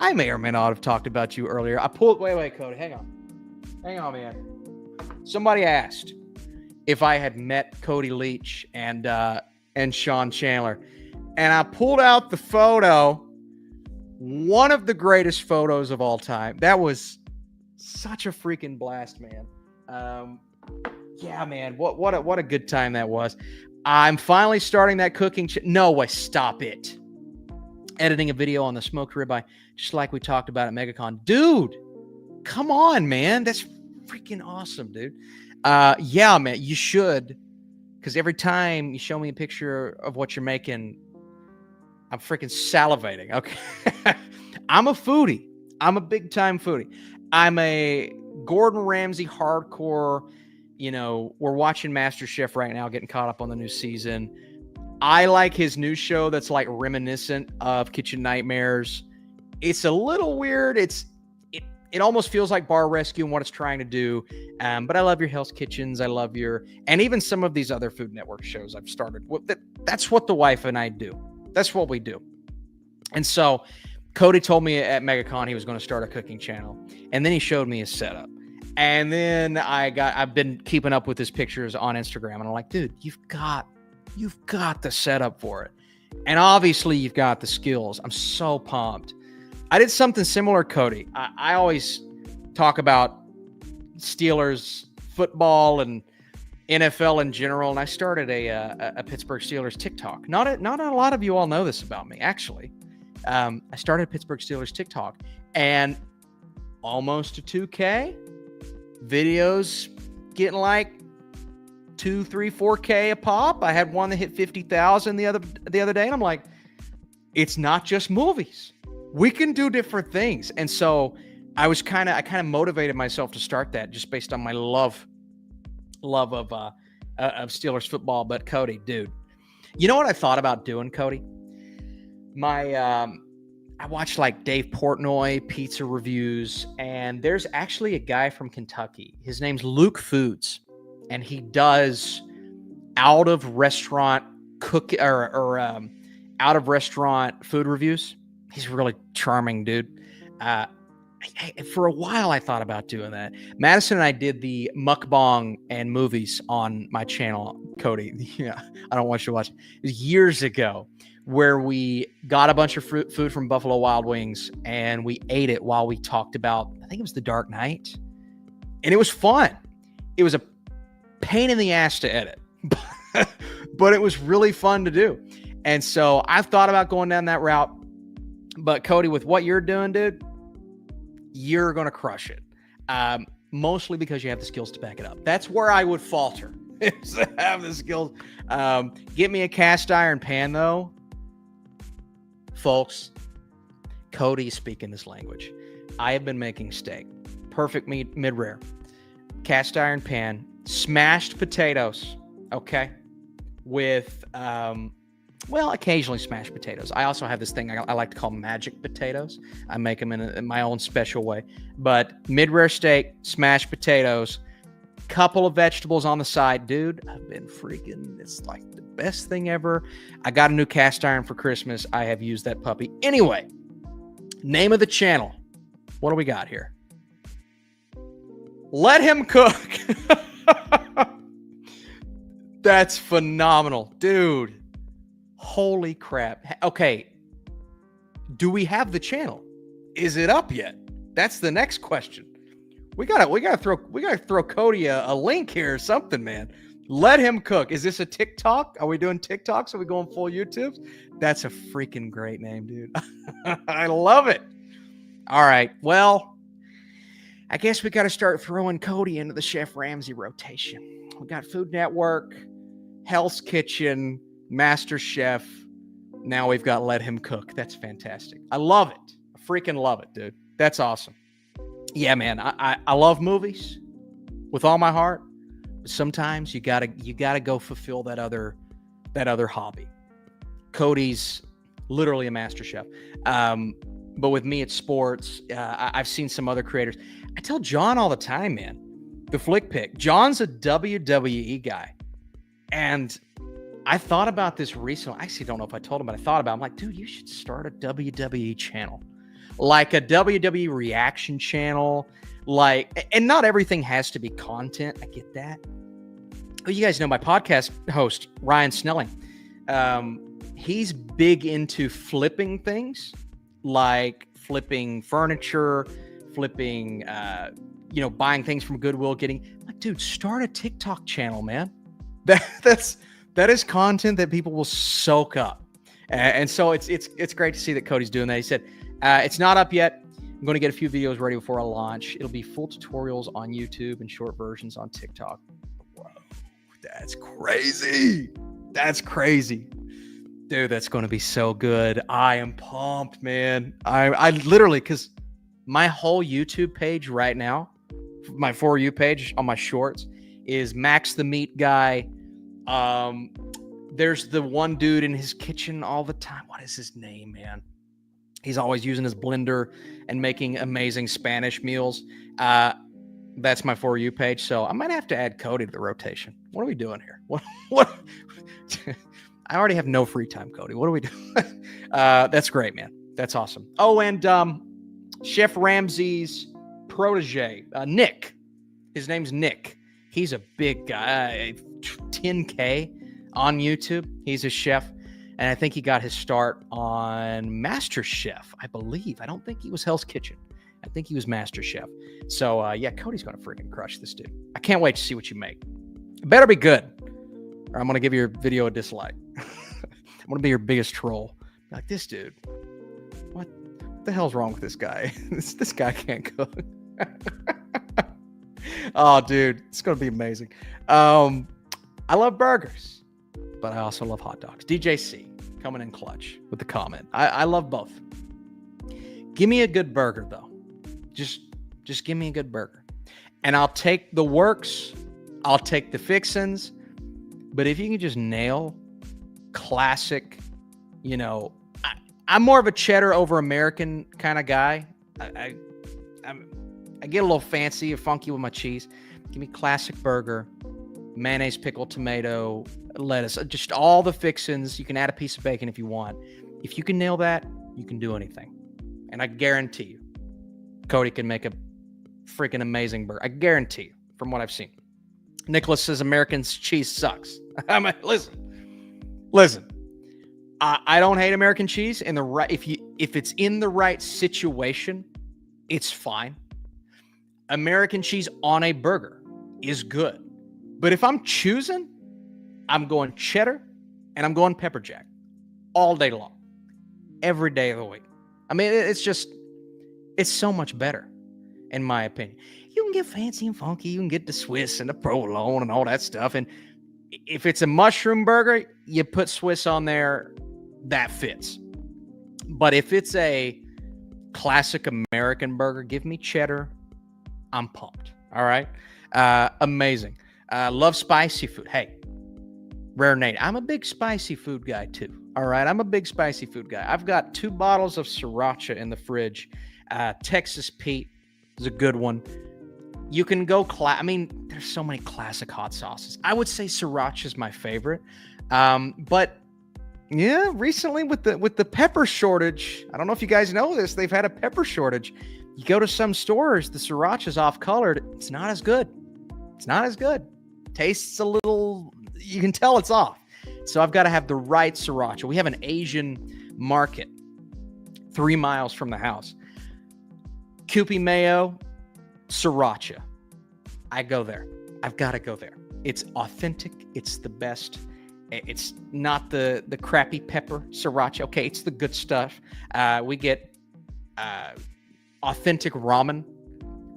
I may or may not have talked about you earlier. Wait, Cody. Hang on, man. Somebody asked if I had met Cody Leach and Sean Chandler. And I pulled out the photo. One of the greatest photos of all time. That was such a freaking blast, man. Yeah, man. What a good time that was. I'm finally starting that cooking. No way. Stop it. Editing a video on the smoked ribeye, just like we talked about at MegaCon. Dude, come on, man. That's freaking awesome, dude. Yeah, man. You should. Because every time you show me a picture of what you're making, I'm freaking salivating. Okay. I'm a foodie. I'm a big time foodie. I'm a Gordon Ramsay hardcore. You know, we're watching MasterChef right now, getting caught up on the new season. I like his new show that's like reminiscent of Kitchen Nightmares. It's a little weird. It almost feels like Bar Rescue and what it's trying to do. But I love your Hell's Kitchens. I love and even some of these other Food Network shows I've started. That's what the wife and I do. That's what we do. And so Cody told me at MegaCon he was going to start a cooking channel. And then he showed me his setup. And then I've been keeping up with his pictures on Instagram. And I'm like, dude, you've got the setup for it. And obviously you've got the skills. I'm so pumped. I did something similar, Cody. I always talk about Steelers football and NFL in general. And I started a Pittsburgh Steelers TikTok. Not a lot of you all know this about me, actually. I started Pittsburgh Steelers TikTok and almost to 2K videos getting like 2, 3, 4K a pop. I had one that hit 50,000 the other day. And I'm like, it's not just movies. We can do different things. And so I kind of motivated myself to start that just based on my love of Steelers football. But Cody, dude, you know what I thought about doing, Cody? I watched like Dave Portnoy pizza reviews, and there's actually a guy from Kentucky. His name's Luke Foods, and he does out of restaurant out of restaurant food reviews. He's really charming, dude. For a while, I thought about doing that. Madison and I did the mukbang and movies on my channel, Cody. Yeah, I don't want you to watch it. It was years ago, where we got a bunch of food from Buffalo Wild Wings and we ate it while we talked about, I think it was The Dark Knight. And it was fun. It was a pain in the ass to edit, but it was really fun to do. And so I've thought about going down that route. But Cody, with what you're doing, dude, you're going to crush it. Mostly because you have the skills to back it up. That's where I would falter, is to have the skills. Get me a cast iron pan, though. Folks, Cody's speaking this language. I have been making steak. Perfect meat, mid-rare. Cast iron pan. Smashed potatoes, okay? With Well, occasionally smashed potatoes. I also have this thing I like to call magic potatoes. I make them in my own special way. But mid-rare steak, smashed potatoes, couple of vegetables on the side. Dude, I've been freaking, it's like the best thing ever. I got a new cast iron for Christmas. I have used that puppy. Anyway, name of the channel. What do we got here? Let Him Cook. That's phenomenal. Dude. Holy crap. Okay. Do we have the channel? Is it up yet? That's the next question. We gotta throw Cody a link here or something, man. Let Him Cook. Is this a TikTok? Are we doing TikToks? Are we going full YouTube? That's a freaking great name, dude. I love it. All right. Well, I guess we got to start throwing Cody into the Chef Ramsay rotation. We got Food Network, Hell's Kitchen, Master Chef. Now we've got Let Him Cook. That's fantastic. I love it. I freaking love it, dude. That's awesome. Yeah, man. I love movies with all my heart. But sometimes you gotta go fulfill that other hobby. Cody's literally a master chef. But with me, it's sports. I've seen some other creators. I tell John all the time, man, the Flick Pick. John's a WWE guy. And I thought about this recently. I actually don't know if I told him, but I thought about it. I'm like, dude, you should start a WWE channel. Like a WWE reaction channel. And not everything has to be content. I get that. But you guys know my podcast host, Ryan Snelling. He's big into flipping things, like flipping furniture, flipping, buying things from Goodwill, like, dude, start a TikTok channel, man. That is content that people will soak up. And so it's great to see that Cody's doing that. He said, it's not up yet. I'm going to get a few videos ready before I launch. It'll be full tutorials on YouTube and short versions on TikTok. Whoa, that's crazy. That's crazy. Dude, that's going to be so good. I am pumped, man. I literally, because my whole YouTube page right now, my For You page on my shorts, is Max the Meat Guy. There's the one dude in his kitchen all the time. What is his name, man? He's always using his blender and making amazing Spanish meals. That's my For You page. So I might have to add Cody to the rotation. What are we doing here? What? I already have no free time, Cody. What are we doing? That's great, man. That's awesome. Oh, and Chef Ramsay's protege, Nick. His name's Nick. He's a big guy, 10K on YouTube. He's a chef, and I think he got his start on Master Chef, I believe. I don't think he was Hell's Kitchen. I think he was Master Chef. So, yeah, Cody's going to freaking crush this dude. I can't wait to see what you make. It better be good, or I'm going to give your video a dislike. I'm going to be your biggest troll. Like, this dude, what the hell's wrong with this guy? This guy can't cook. Oh, dude, it's going to be amazing. I love burgers, but I also love hot dogs. DJC coming in clutch with the comment. I love both. Give me a good burger, though. Just give me a good burger. And I'll take the works. I'll take the fixins. But if you can just nail classic, I'm more of a cheddar over American kind of guy. I get a little fancy or funky with my cheese. Give me classic burger, mayonnaise, pickle, tomato, lettuce, just all the fixins. You can add a piece of bacon if you want. If you can nail that, you can do anything. And I guarantee you, Cody can make a freaking amazing burger. I guarantee you, from what I've seen. Nicholas says American cheese sucks. I mean, listen. I don't hate American cheese. If it's in the right situation, it's fine. American cheese on a burger is good. But if I'm choosing, I'm going cheddar and I'm going pepper jack all day long, every day of the week. I mean, it's so much better, in my opinion. You can get fancy and funky. You can get the Swiss and the provolone and all that stuff. And if it's a mushroom burger, you put Swiss on there, that fits. But if it's a classic American burger, give me cheddar. I'm pumped. All right. Amazing. Love spicy food. Hey, Rare Nate. I'm a big spicy food guy too. All right, I'm a big spicy food guy. I've got 2 bottles of sriracha in the fridge. Texas Pete is a good one. You can go there's so many classic hot sauces. I would say sriracha is my favorite. But yeah, recently with the pepper shortage, I don't know if you guys know this, they've had a pepper shortage. You go to some stores, the sriracha's off colored. It's not as good. It's not as good. Tastes a little, you can tell it's off. So I've got to have the right sriracha. We have an Asian market 3 miles from the house. Kewpie mayo, sriracha. I go there. I've got to go there. It's authentic. It's the best. It's not the crappy pepper sriracha. Okay, it's the good stuff. We get authentic ramen.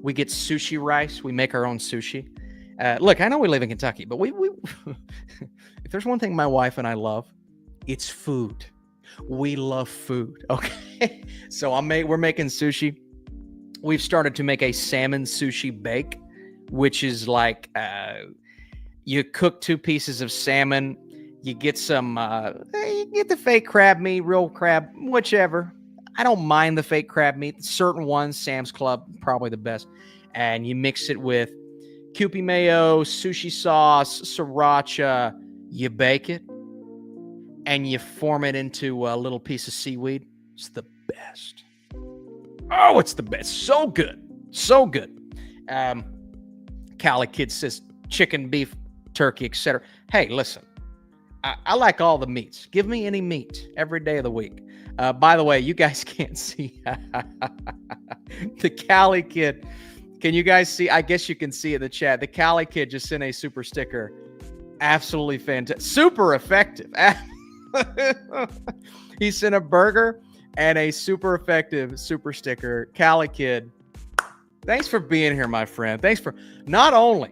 We get sushi rice. We make our own sushi. Look, I know we live in Kentucky, but we if there's one thing my wife and I love, it's food. We love food. Okay, so we're making sushi. We've started to make a salmon sushi bake, which is like you cook 2 pieces of salmon. You get some, you get the fake crab meat, real crab, whichever. I don't mind the fake crab meat. Certain ones, Sam's Club, probably the best. And you mix it with Kewpie mayo, sushi sauce, sriracha. You bake it, and you form it into a little piece of seaweed. It's the best. Oh, it's the best. So good. So good. Cali Kid says chicken, beef, turkey, etc. Hey, listen. I like all the meats. Give me any meat every day of the week. By the way, you guys can't see the Cali Kid. Can you guys see? I guess you can see in the chat. The Cali Kid just sent a super sticker. Absolutely fantastic. Super effective. He sent a burger and a super effective super sticker. Cali Kid, thanks for being here, my friend. Thanks for not only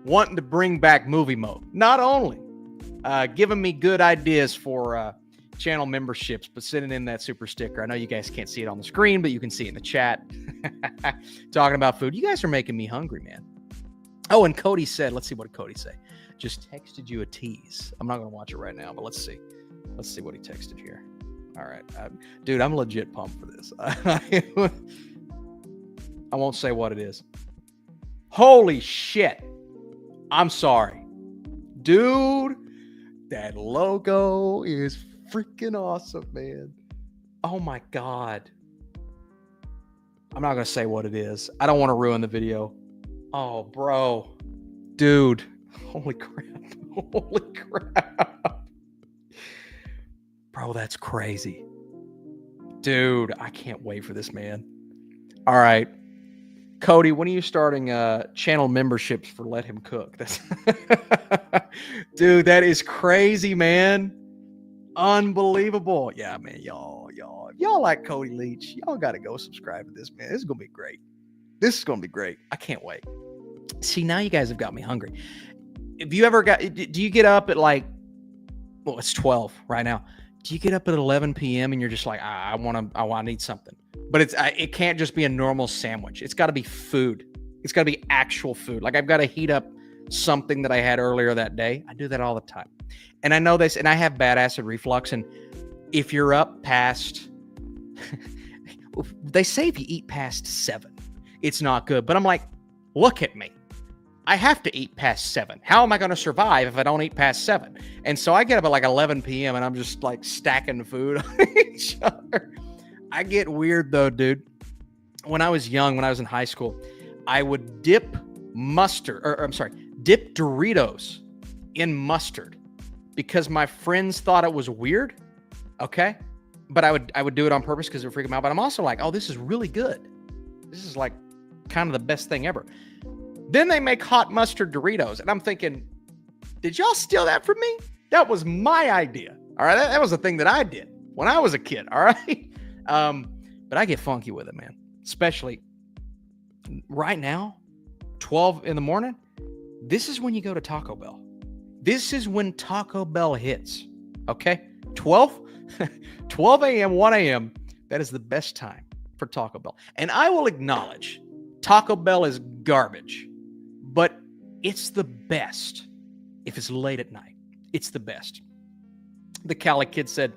wanting to bring back movie mode, not only giving me good ideas for channel memberships, but sending in that super sticker. I know you guys can't see it on the screen, but you can see it in the chat. Talking about food. You guys are making me hungry, man. Oh, and Cody said, let's see what Cody say. Just texted you a tease. I'm not going to watch it right now, but let's see. Let's see what he texted here. All right. Dude, I'm legit pumped for this. I won't say what it is. Holy shit. I'm sorry. Dude, that logo is freaking awesome, man. Oh my God. I'm not going to say what it is. I don't want to ruin the video. Oh, bro. Dude. Holy crap. Holy crap. Bro, that's crazy. Dude, I can't wait for this, man. All right. Cody, when are you starting channel memberships for Let Him Cook? That's Dude, that is crazy, man. Unbelievable. Yeah, man, y'all like Cody Leach. Y'all got to go subscribe to this, man. This is going to be great. This is going to be great. I can't wait. See, now you guys have got me hungry. If you ever do you get up at like, well, it's 12 right now. Do you get up at 11 p.m. and you're just like, I need something? But it can't just be a normal sandwich. It's got to be food. It's got to be actual food. Like I've got to heat up something that I had earlier that day. I do that all the time. And I know this, and I have bad acid reflux. And if you're up past, they say if you eat past 7, it's not good. But I'm like, look at me. I have to eat past 7. How am I going to survive if I don't eat past 7? And so I get up at like 11 p.m. and I'm just like stacking food on each other. I get weird though, dude. When I was young, when I was in high school, I would dip Doritos in mustard because my friends thought it was weird. Okay. But I would do it on purpose because it would freak them out. But I'm also like, oh, this is really good. This is like kind of the best thing ever. Then they make hot mustard Doritos. And I'm thinking, did y'all steal that from me? That was my idea. All right. That was a thing that I did when I was a kid. All right. But I get funky with it, man. Especially right now, 12 in the morning. This is when you go to Taco Bell. This is when Taco Bell hits. Okay. 12 a.m., 1 a.m. That is the best time for Taco Bell. And I will acknowledge Taco Bell is garbage, but it's the best if it's late at night. It's the best. The Cali kid said,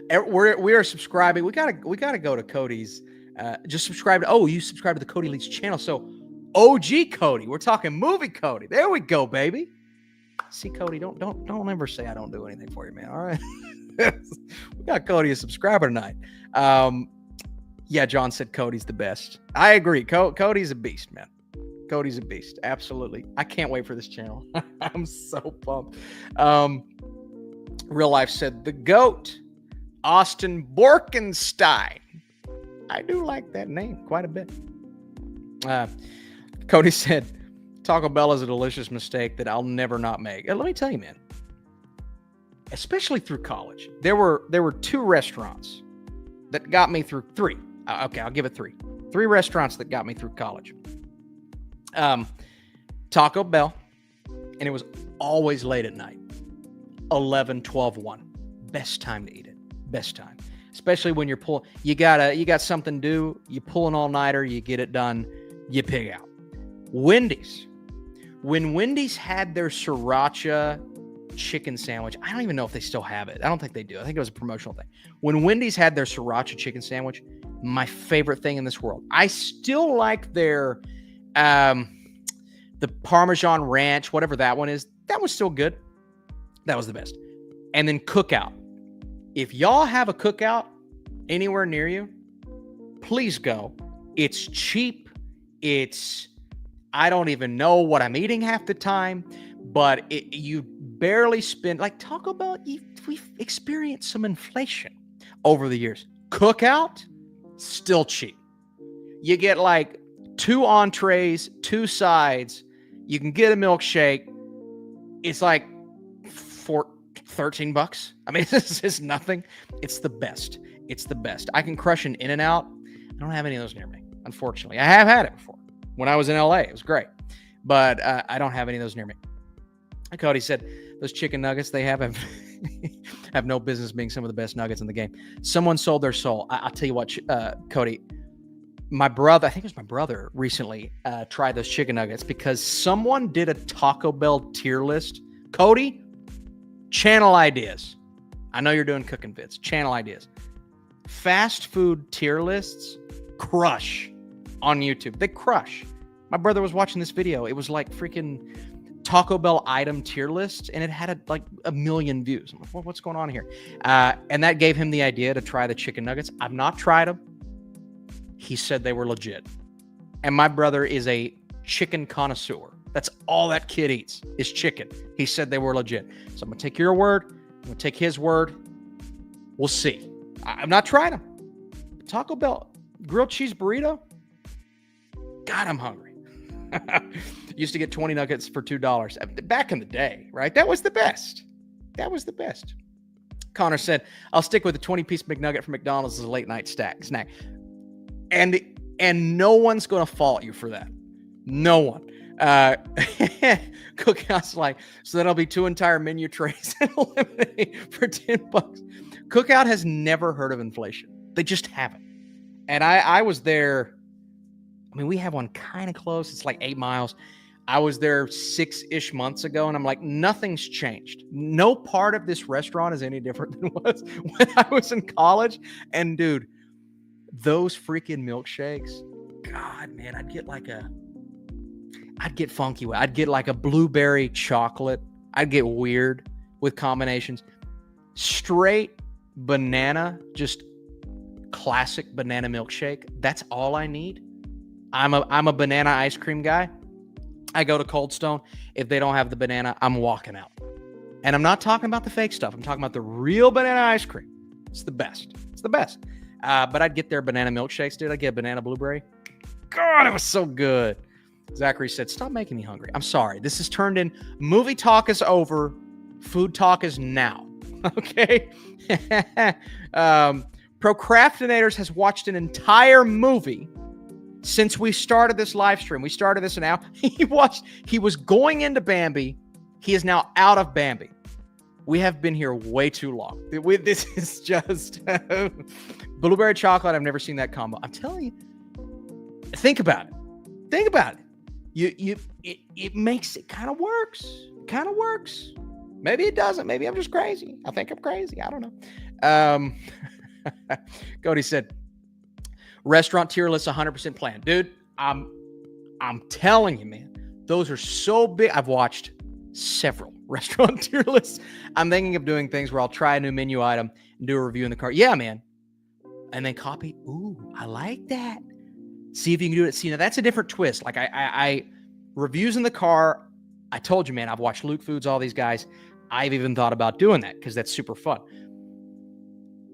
we are subscribing. We gotta go to Cody's. Just subscribe to. Oh, you subscribe to the Cody Leach channel. So, OG Cody. We're talking movie Cody. There we go, baby. See, Cody, don't ever say I don't do anything for you, man. All right. We got Cody a subscriber tonight. Yeah, John said Cody's the best. I agree. Cody's a beast, man. Cody's a beast. Absolutely. I can't wait for this channel. I'm so pumped. Real Life said the GOAT, Austin Borkenstein. I do like that name quite a bit. Cody said Taco Bell is a delicious mistake that I'll never not make. And let me tell you, man, especially through college, there were 2 restaurants that got me through 3. Okay, I'll give it 3. 3 restaurants that got me through college. Taco Bell, and it was always late at night. 11, 12, 1. Best time to eat it. Best time. Especially when you're you got something to do, you pull an all-nighter, you get it done, you pig out. Wendy's. When Wendy's had their sriracha chicken sandwich, I don't even know if they still have it. I don't think they do. I think it was a promotional thing. When Wendy's had their sriracha chicken sandwich, my favorite thing in this world. I still like their the Parmesan Ranch, whatever that one is. That was still good. That was the best. And then Cookout. If y'all have a Cookout anywhere near you, please go. It's cheap. I don't even know what I'm eating half the time, but you barely spend, like Taco Bell, we've experienced some inflation over the years. Cookout, still cheap. You get like 2 entrees, 2 sides. You can get a milkshake. It's like $13. I mean, this is nothing. It's the best. It's the best. I can crush an In-N-Out. I don't have any of those near me, unfortunately. I have had it before. When I was in LA, it was great. But I don't have any of those near me. Cody said, those chicken nuggets they have no business being some of the best nuggets in the game. Someone sold their soul. I'll tell you what, Cody, my brother, I think it was my brother, recently tried those chicken nuggets because someone did a Taco Bell tier list. Cody, channel ideas. I know you're doing cooking vids. Channel ideas. Fast food tier lists crush on YouTube. They crush. My brother was watching this video. It was like freaking Taco Bell item tier list, and it had like 1 million views. I'm like, what's going on here? And that gave him the idea to try the chicken nuggets. I've not tried them. He said they were legit. And my brother is a chicken connoisseur. That's all that kid eats is chicken. He said they were legit. So I'm going to take your word. I'm going to take his word. We'll see. I've not tried them. Taco Bell grilled cheese burrito. God, I'm hungry. Used to get 20 nuggets for $2 back in the day, right? That was the best. That was the best. Connor said, I'll stick with the 20-piece McNugget from McDonald's as a late night snack. And no one's going to fault you for that. No one. Cookout's like, so that'll be 2 entire menu trays and eliminate for $10. Cookout has never heard of inflation. They just haven't. And I was there. I mean, we have one kind of close. It's like 8 miles. I was there 6-ish months ago, and I'm like, nothing's changed. No part of this restaurant is any different than it was when I was in college. And dude, those freaking milkshakes, God, man, I'd get funky. I'd get like a blueberry chocolate. I'd get weird with combinations. Straight banana, just classic banana milkshake. That's all I need. I'm a banana ice cream guy. I go to Cold Stone. If they don't have the banana, I'm walking out. And I'm not talking about the fake stuff. I'm talking about the real banana ice cream. It's the best. It's the best. But I'd get their banana milkshakes, dude. I'd get a banana blueberry. God, it was so good. Zachary said, stop making me hungry. I'm sorry. This has turned in movie talk is over. Food talk is now. Okay? Procrastinators has watched an entire movie since we started this live stream. We started this an hour. He was going into Bambi. He is now out of Bambi. We have been here way too long. This is just blueberry chocolate. I've never seen that combo. I'm telling you. Think about it. Think about it. It makes it kind of works. Kind of works. Maybe it doesn't. Maybe I'm just crazy. I think I'm crazy. I don't know. Cody said, restaurant tier list 100% planned. Dude, I'm telling you, man, those are so big. I've watched several restaurant tier lists. I'm thinking of doing things where I'll try a new menu item and do a review in the car. Yeah, man. And then copy. Ooh, I like that. See if you can do it. See, now that's a different twist. Like I reviews in the car. I told you, man, I've watched Luke Foods, all these guys. I've even thought about doing that because that's super fun.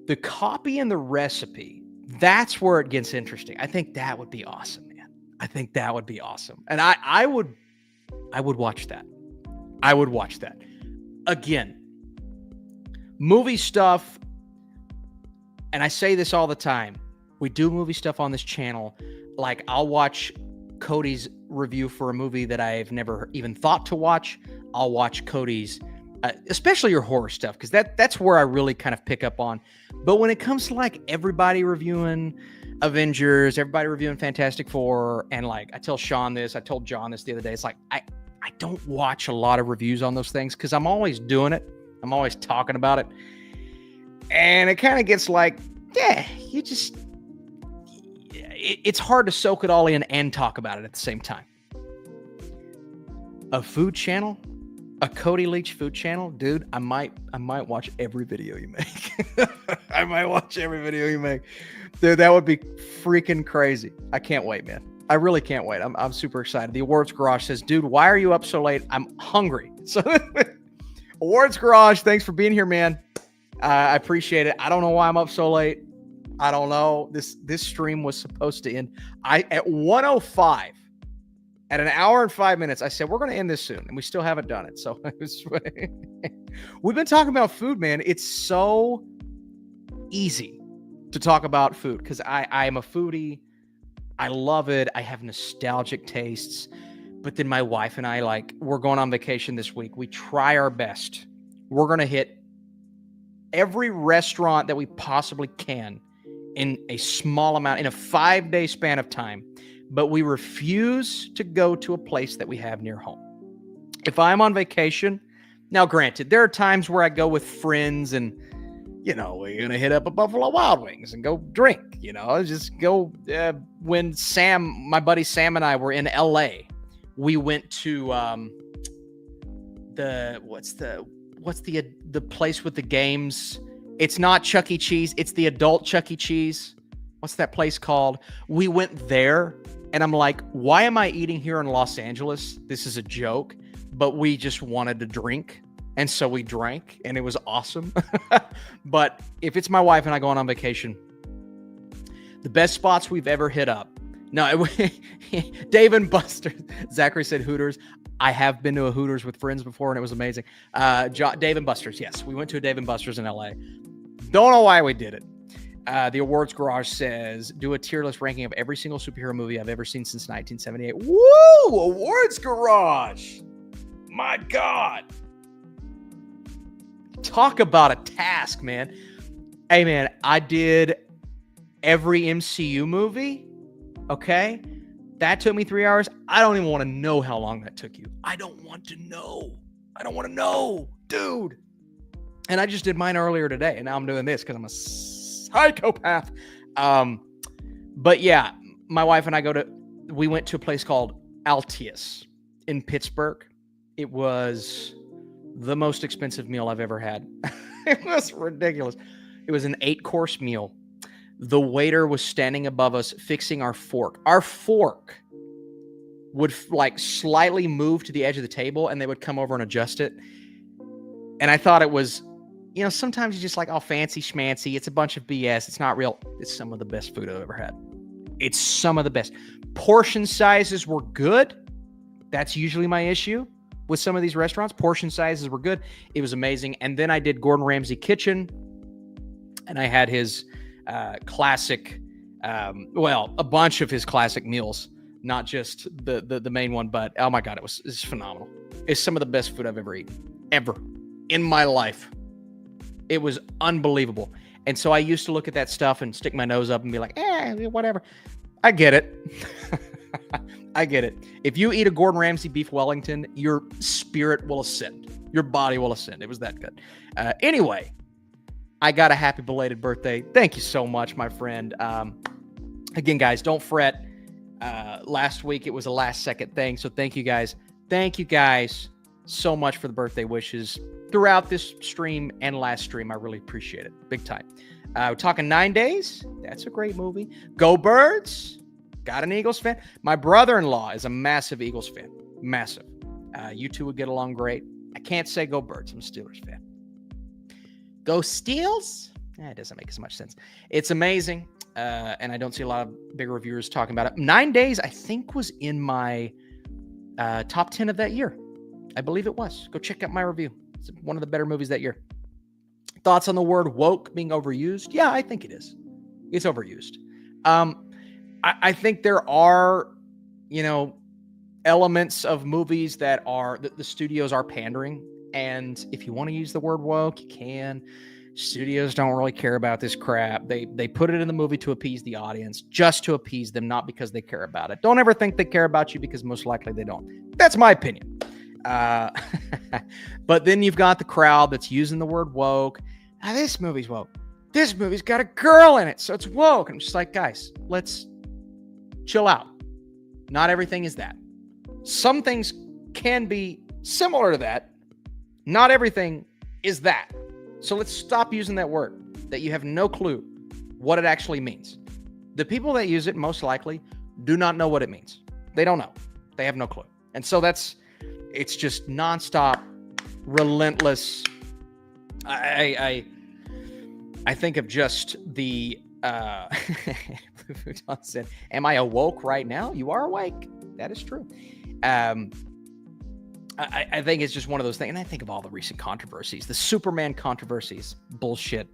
The copy and the recipe, that's where it gets interesting. I think that would be awesome, man. I think that would be awesome. And I would watch that. I would watch that. Again, movie stuff, and I say this all the time, we do movie stuff on this channel. Like, I'll watch Cody's review for a movie that I've never even thought to watch. I'll watch Cody's, especially your horror stuff, because that's where I really kind of pick up on. But when it comes to like everybody reviewing Avengers, everybody reviewing Fantastic Four, and like I tell Sean this, I told John this the other day, it's like I don't watch a lot of reviews on those things because I'm always doing it. I'm always talking about it. And it kind of gets like, yeah, it's hard to soak it all in and talk about it at the same time. A food channel, a Cody Leach food channel, dude, I might watch every video you make. I might watch every video you make. Dude, that would be freaking crazy. I can't wait, man. I really can't wait. I'm super excited. The Awards Garage says, dude, why are you up so late? I'm hungry. So Awards Garage, thanks for being here, man. I appreciate it. I don't know why I'm up so late. I don't know. This stream was supposed to end at 1:05. At an hour and 5 minutes, I said, we're going to end this soon. And we still haven't done it. So we've been talking about food, man. It's so easy to talk about food because I am a foodie. I love it. I have nostalgic tastes. But then my wife and I, we're going on vacation this week. We try our best. We're going to hit every restaurant that we possibly can in a small amount, in a 5-day span of time. But we refuse to go to a place that we have near home. If I'm on vacation, now granted, there are times where I go with friends and, we're going to hit up a Buffalo Wild Wings and go drink, just go. When my buddy Sam and I were in LA, we went to what's the place with the games? It's not Chuck E. Cheese. It's the adult Chuck E. Cheese. What's that place called? We went there. And I'm like, why am I eating here in Los Angeles? This is a joke. But we just wanted to drink. And so we drank. And it was awesome. But if it's my wife and I going on vacation, the best spots we've ever hit up. No, Dave and Buster's. Zachary said Hooters. I have been to a Hooters with friends before, and it was amazing. Dave and Buster's, yes. We went to a Dave and Buster's in LA. Don't know why we did it. The Awards Garage says, do a tier list ranking of every single superhero movie I've ever seen since 1978. Woo! Awards Garage! My God! Talk about a task, man. Hey, man, I did every MCU movie, okay? That took me 3 hours. I don't even want to know how long that took you. I don't want to know. I don't want to know, dude. And I just did mine earlier today, and now I'm doing this because I'm a psychopath. But yeah, my wife and I we went to a place called Altius in Pittsburgh. It was the most expensive meal I've ever had. It was ridiculous. It was an 8-course meal. The waiter was standing above us fixing our fork. Our fork would slightly move to the edge of the table and they would come over and adjust it. And I thought it was, sometimes you just oh, fancy schmancy. It's a bunch of BS. It's not real. It's some of the best food I've ever had. It's some of the best. Portion sizes were good. That's usually my issue with some of these restaurants. Portion sizes were good. It was amazing. And then I did Gordon Ramsay Kitchen, and I had his classic, a bunch of his classic meals, not just the main one, but oh my God, it's phenomenal. It's some of the best food I've ever eaten, ever in my life. It was unbelievable. And so I used to look at that stuff and stick my nose up and be like, whatever. I get it. I get it. If you eat a Gordon Ramsay beef Wellington, your spirit will ascend. Your body will ascend. It was that good. Anyway, I got a happy belated birthday. Thank you so much, my friend. Again, guys, don't fret. Last week, it was a last-second thing, so thank you guys. Thank you guys so much for the birthday wishes throughout this stream and last stream. I really appreciate it. Big time. We're talking 9 Days. That's a great movie. Go Birds. Got an Eagles fan. My brother-in-law is a massive Eagles fan. Massive. You two would get along great. I can't say Go Birds. I'm a Steelers fan. Go Steels? It doesn't make as much sense. It's amazing, and I don't see a lot of big reviewers talking about it. 9 Days, I think, was in my top 10 of that year. I believe it was. Go check out my review. It's one of the better movies that year. Thoughts on the word woke being overused? Yeah, I think it is. It's overused. I think there are, elements of movies that are the studios are pandering. And if you want to use the word woke, you can. Studios don't really care about this crap. They put it in the movie to appease the audience, just to appease them, not because they care about it. Don't ever think they care about you, because most likely they don't. That's my opinion. But then you've got the crowd that's using the word woke. This movie's woke. This movie's got a girl in it, so it's woke. I'm just like, guys, let's chill out. Not everything is that. Some things can be similar to that. Not everything is that. So let's stop using that word that you have no clue what it actually means. The people that use it most likely do not know what it means. They don't know. They have no clue. And so it's just nonstop, relentless. I think of just the Futon said, am I awoke right now? You are awake. That is true. I think it's just one of those things. And I think of all the recent controversies, the Superman controversies, bullshit.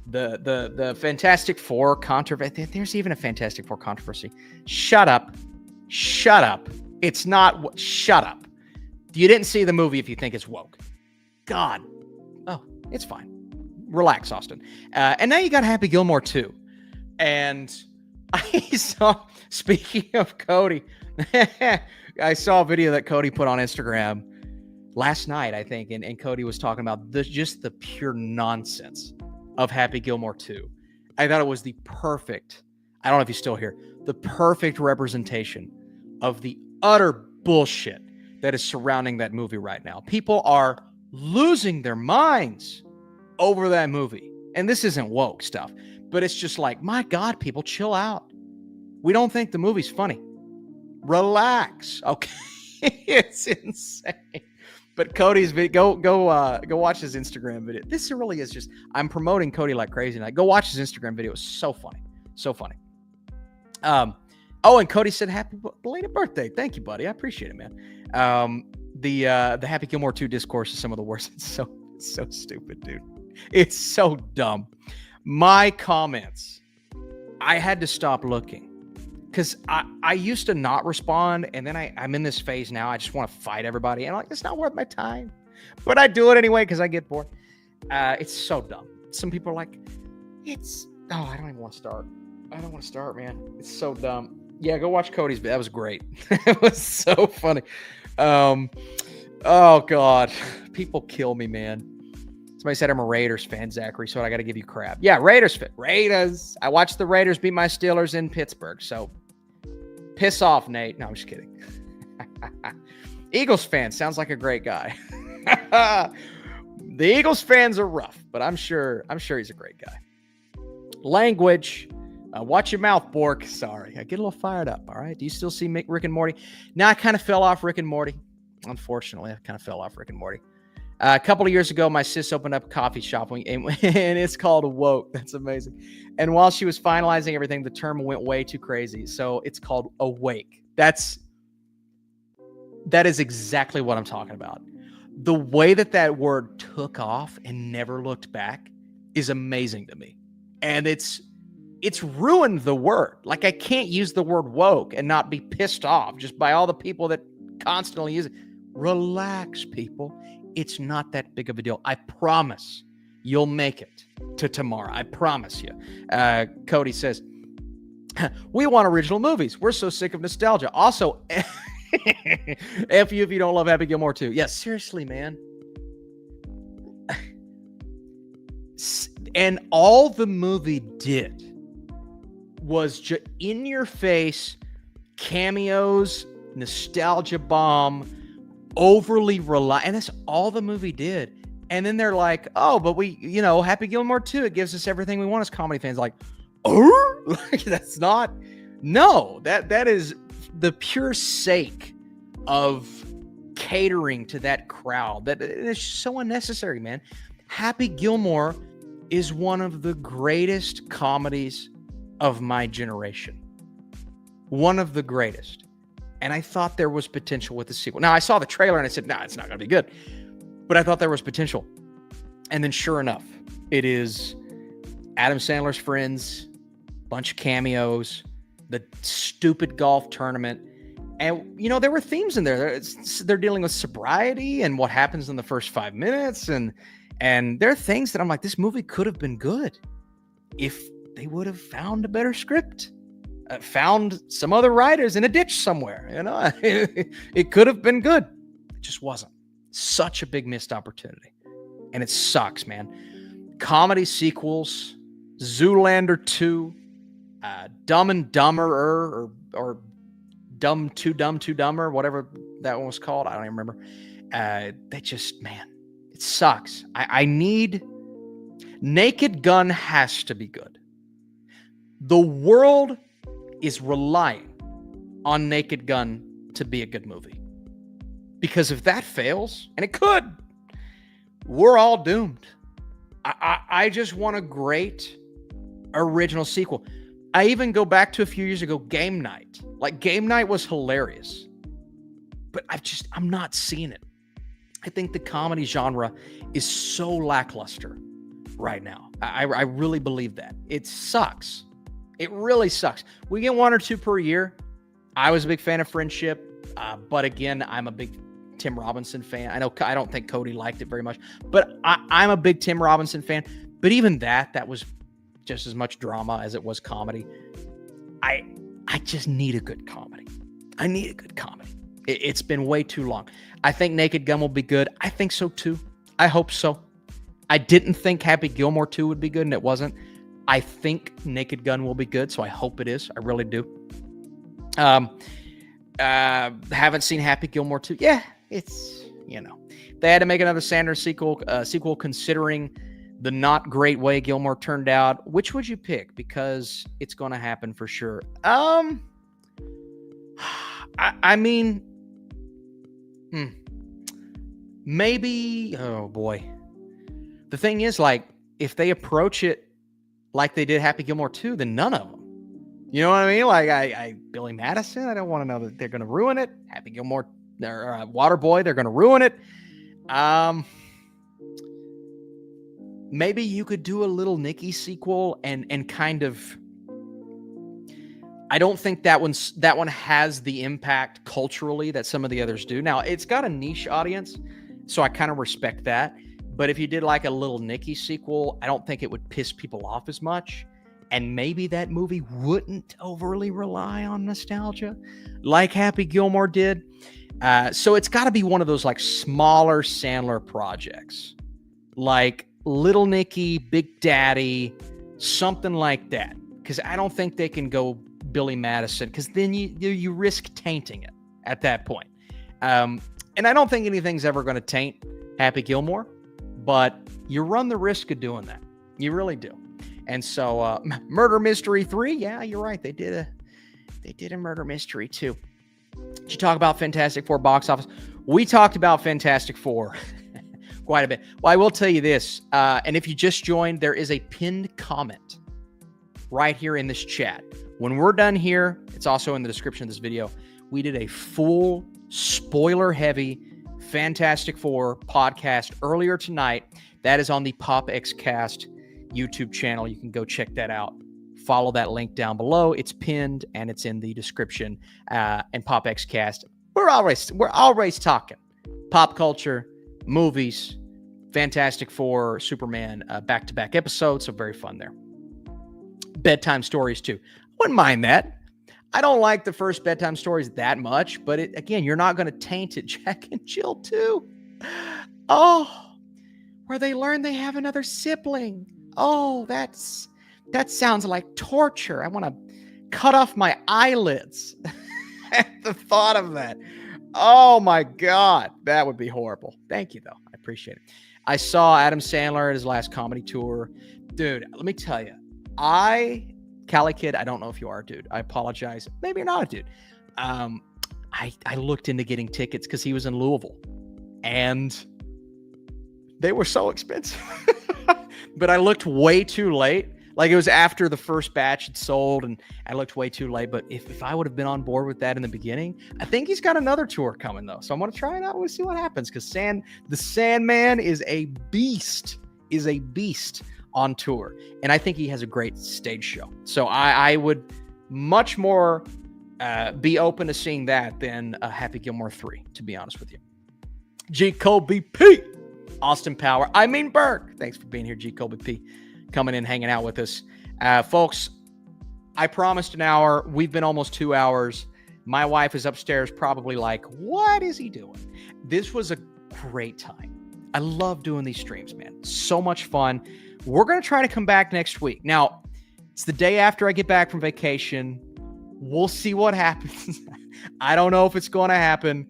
The Fantastic Four controversy. There's even a Fantastic Four controversy. Shut up. Shut up. It's not. Shut up. You didn't see the movie if you think it's woke. God. Oh, it's fine. Relax, Austin. And now you got Happy Gilmore too. And I saw, speaking of Cody, I saw a video that Cody put on Instagram last night, I think, and Cody was talking about just the pure nonsense of Happy Gilmore 2. I thought it was the perfect, I don't know if he's still here, the perfect representation of the utter bullshit that is surrounding that movie right now. People are losing their minds over that movie. And this isn't woke stuff, but it's just like, my God, people, chill out. We don't think the movie's funny. Relax. Okay. It's insane. But Cody's video, go watch his Instagram video. This really is just, I'm promoting Cody like crazy tonight. Go watch his Instagram video. It was so funny. So funny. Oh, and Cody said, happy belated birthday. Thank you, buddy. I appreciate it, man. The Happy Gilmore 2 discourse is some of the worst. It's so stupid, dude. It's so dumb. My comments, I had to stop looking. Because I used to not respond, and then I'm in this phase now. I just want to fight everybody. And I'm like, it's not worth my time. But I do it anyway because I get bored. It's so dumb. Some people are like, I don't even want to start. I don't want to start, man. It's so dumb. Yeah, go watch Cody's video. That was great. It was so funny. Oh, God. People kill me, man. Somebody said I'm a Raiders fan, Zachary, so I got to give you crap. Yeah, Raiders fan. Raiders. I watched the Raiders beat my Steelers in Pittsburgh, so piss off, Nate. No, I'm just kidding. Eagles fan sounds like a great guy. The Eagles fans are rough, but I'm sure he's a great guy. Language. Watch your mouth, Burke. Sorry, I get a little fired up. All right. Do you still see Rick and Morty? Now I kind of fell off Rick and Morty. Unfortunately, I kind of fell off Rick and Morty. A couple of years ago, my sis opened up a coffee shop, and it's called Woke. That's amazing. And while she was finalizing everything, the term went way too crazy. So it's called Awake. That is exactly what I'm talking about. The way that word took off and never looked back is amazing to me. And it's ruined the word. Like, I can't use the word woke and not be pissed off just by all the people that constantly use it. Relax, people. It's not that big of a deal. I promise you'll make it to tomorrow. I promise you. Cody says, we want original movies. We're so sick of nostalgia. Also, F you if you don't love Happy Gilmore 2. Yeah, seriously, man. And all the movie did was just in your face cameos, nostalgia bomb, overly rely, and that's all the movie did. And then they're like, oh, but we, Happy Gilmore 2, it gives us everything we want as comedy fans. Like, oh, like that's not, no, that is the pure sake of catering to that crowd. That it's so unnecessary, man. Happy Gilmore is one of the greatest comedies of my generation. One of the greatest. And I thought there was potential with the sequel. Now, I saw the trailer and I said, it's not going to be good. But I thought there was potential. And then sure enough, it is Adam Sandler's friends, bunch of cameos, the stupid golf tournament. And, there were themes in there. They're dealing with sobriety and what happens in the first 5 minutes. And there are things that I'm like, this movie could have been good if they would have found a better script, found some other writers in a ditch somewhere. It could have been good. It just wasn't. Such a big missed opportunity. And it sucks, man. Comedy sequels, Zoolander 2, Dumb and Dumber, or Dumb, Too Dumber, whatever that one was called. I don't even remember. They just, man, it sucks. I need... Naked Gun has to be good. The world is relying on Naked Gun to be a good movie. Because if that fails, and it could, we're all doomed. I just want a great original sequel. I even go back to a few years ago, Game Night. Like, Game Night was hilarious. But I'm not seeing it. I think the comedy genre is so lackluster right now. I really believe that. It sucks. It really sucks. We get 1 or 2 per year. I was a big fan of Friendship. But again, I'm a big Tim Robinson fan. I don't think Cody liked it very much. But I'm a big Tim Robinson fan. But even that was just as much drama as it was comedy. I just need a good comedy. I need a good comedy. It's been way too long. I think Naked Gun will be good. I think so too. I hope so. I didn't think Happy Gilmore 2 would be good, and it wasn't. I think Naked Gun will be good, so I hope it is. I really do. Haven't seen Happy Gilmore 2. Yeah, it's, they had to make another Sanders sequel considering the not great way Gilmore turned out. Which would you pick? Because it's going to happen for sure. I mean, maybe, oh boy. The thing is, like, if they approach it like they did Happy Gilmore 2, then none of them. You know what I mean? Like, Billy Madison, I don't want to know that they're going to ruin it. Happy Gilmore, or Waterboy, they're going to ruin it. Maybe you could do a Little Nicky sequel and kind of... I don't think that one has the impact culturally that some of the others do. Now, it's got a niche audience, so I kind of respect that. But if you did like a Little Nicky sequel, I don't think it would piss people off as much. And maybe that movie wouldn't overly rely on nostalgia like Happy Gilmore did. So it's got to be one of those like smaller Sandler projects. Like Little Nicky, Big Daddy, something like that. Because I don't think they can go Billy Madison, because then you risk tainting it at that point. And I don't think anything's ever going to taint Happy Gilmore, but you run the risk of doing that. You really do. And so Murder Mystery 3, yeah, you're right. They did a Murder Mystery 2. Did you talk about Fantastic Four box office? We talked about Fantastic Four quite a bit. Well, I will tell you this, and if you just joined, there is a pinned comment right here in this chat. When we're done here, it's also in the description of this video, we did a full spoiler-heavy Fantastic Four podcast earlier tonight. That is on the Pop Xcast YouTube channel. You can go check that out. Follow that link down below. It's pinned and it's in the description. And Pop Xcast, we're always talking pop culture, movies, Fantastic Four, Superman, back-to-back episodes. So very fun there. Bedtime stories too. Wouldn't mind that. I don't like the first Bedtime Stories that much, but again, you're not going to taint it. Jack and Jill too. Oh, where they learn they have another sibling. Oh, that sounds like torture. I want to cut off my eyelids at the thought of that. Oh my God, that would be horrible. Thank you, though. I appreciate it. I saw Adam Sandler at his last comedy tour. Dude, let me tell you, Cali Kid, I don't know if you are a dude. I apologize. Maybe you're not a dude. I looked into getting tickets because he was in Louisville, and they were so expensive. But I looked way too late. Like, it was after the first batch had sold, and I looked way too late. But if I would have been on board with that in the beginning, I think he's got another tour coming, though. So I'm going to try it out. We'll see what happens, because the Sandman is a beast on tour. And I think he has a great stage show. So I would much more be open to seeing that than Happy Gilmore 3, to be honest with you. G. Colby P. Austin Power. Burke. Thanks for being here, G. Colby P. Coming in, hanging out with us. Folks, I promised an hour. We've been almost 2 hours. My wife is upstairs probably like, what is he doing? This was a great time. I love doing these streams, man. So much fun. We're going to try to come back next week. Now, it's the day after I get back from vacation. We'll see what happens. I don't know if it's going to happen.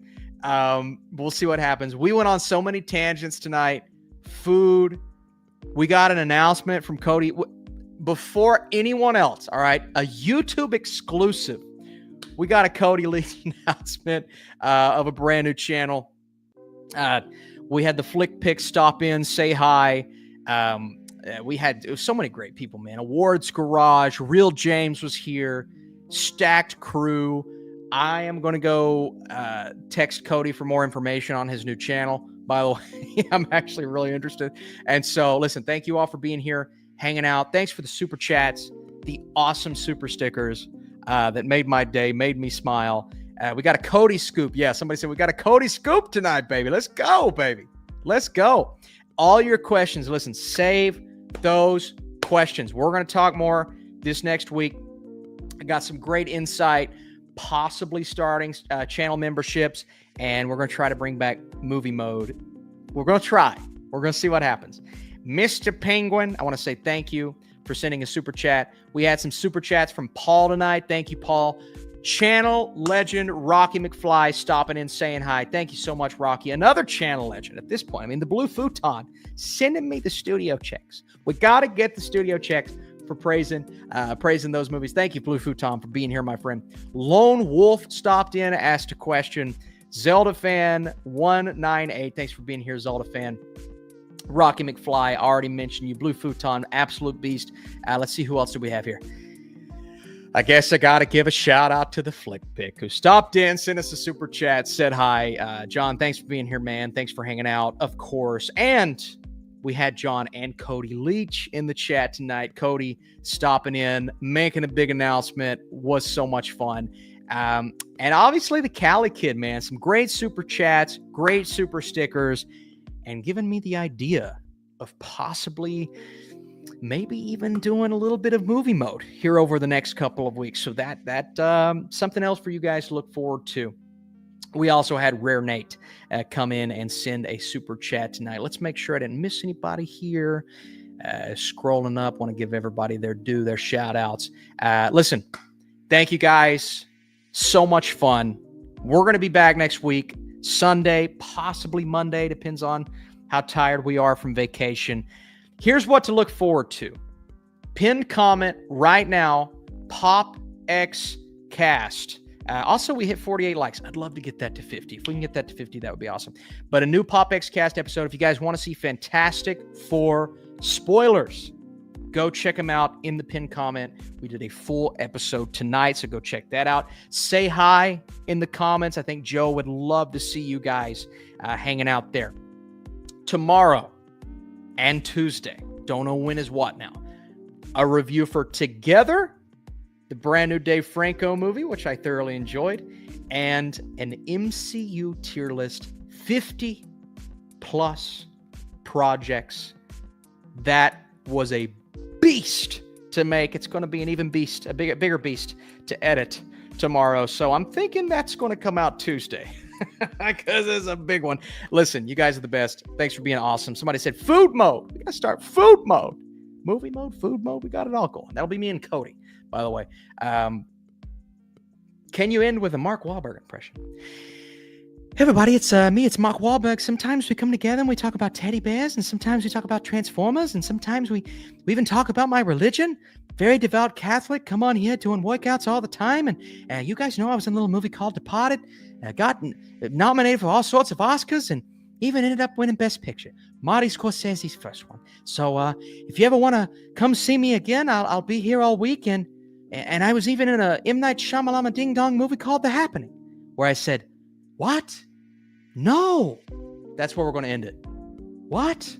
We'll see what happens. We went on so many tangents tonight. Food. We got an announcement from Cody before anyone else. All right. A YouTube exclusive. We got a Cody Leach announcement of a brand new channel. We had the Flick Pick stop in, say hi. It was so many great people, man. Awards Garage, Real James was here, Stacked Crew. I am going to go text Cody for more information on his new channel. By the way, I'm actually really interested. And so, listen, thank you all for being here, hanging out. Thanks for the super chats, the awesome super stickers that made my day, made me smile. We got a Cody scoop. Yeah, somebody said we got a Cody scoop tonight, baby. Let's go, baby. Let's go. All your questions, listen, save those questions. We're going to talk more this next week. I got some great insight, possibly starting channel memberships, and we're going to try to bring back movie mode. We're going to try. We're going to see what happens. Mr. Penguin, I want to say thank you for sending a super chat. We had some super chats from Paul tonight. Thank you, Paul. Channel legend Rocky McFly stopping in, saying hi. Thank you so much, Rocky. Another channel legend at this point. I mean, the Blue Futon sending me the studio checks. We got to get the studio checks for praising those movies. Thank you, Blue Futon, for being here, my friend. Lone Wolf stopped in, asked a question. Zelda fan 198. Thanks for being here, Zelda fan. Rocky McFly, I already mentioned you. Blue Futon, absolute beast. Let's see, who else do we have here? I guess I got to give a shout out to the Flick Pick, who stopped in, sent us a super chat, said hi. John, thanks for being here, man. Thanks for hanging out, of course. And we had John and Cody Leach in the chat tonight. Cody stopping in, making a big announcement, was so much fun. And obviously the Cali Kid, man, some great super chats, great super stickers, and giving me the idea of possibly maybe even doing a little bit of movie mode here over the next couple of weeks. So that something else for you guys to look forward to. We also had Rare Nate come in and send a super chat tonight. Let's make sure I didn't miss anybody here. Scrolling up, want to give everybody their due, their shout outs. Listen, thank you guys. So much fun. We're going to be back next week, Sunday, possibly Monday, depends on how tired we are from vacation. Here's what to look forward to. Pinned comment right now, Pop X Cast. Also, we hit 48 likes. I'd love to get that to 50. If we can get that to 50, that would be awesome. But a new Pop X Cast episode. If you guys want to see Fantastic Four spoilers, go check them out in the pinned comment. We did a full episode tonight, so go check that out. Say hi in the comments. I think Joe would love to see you guys hanging out there. Tomorrow and Tuesday, don't know when is what now, a review for Together, the brand new Dave Franco movie, which I thoroughly enjoyed, and an MCU tier list, 50 plus projects. That was a beast to make. It's going to be an even beast, a bigger beast to edit tomorrow. So I'm thinking that's going to come out Tuesday because it's a big one. Listen, you guys are the best. Thanks for being awesome. Somebody said food mode. We got to start food mode. movie mode, food mode. We got it all going. That'll be me and Cody, by the way. Can you end with a Mark Wahlberg impression? Hey everybody, it's me, it's Mark Wahlberg. Sometimes we come together and we talk about teddy bears, and sometimes we talk about Transformers, and sometimes we even talk about my religion. Very devout Catholic, come on here doing workouts all the time. And you guys know I was in a little movie called Departed. Got nominated for all sorts of Oscars and even ended up winning Best Picture. Marty Scorsese's first one. So if you ever want to come see me again, I'll be here all week. And I was even in a M. Night Shyamalan Ding Dong movie called The Happening, where I said, what? No. That's where we're going to end it. What?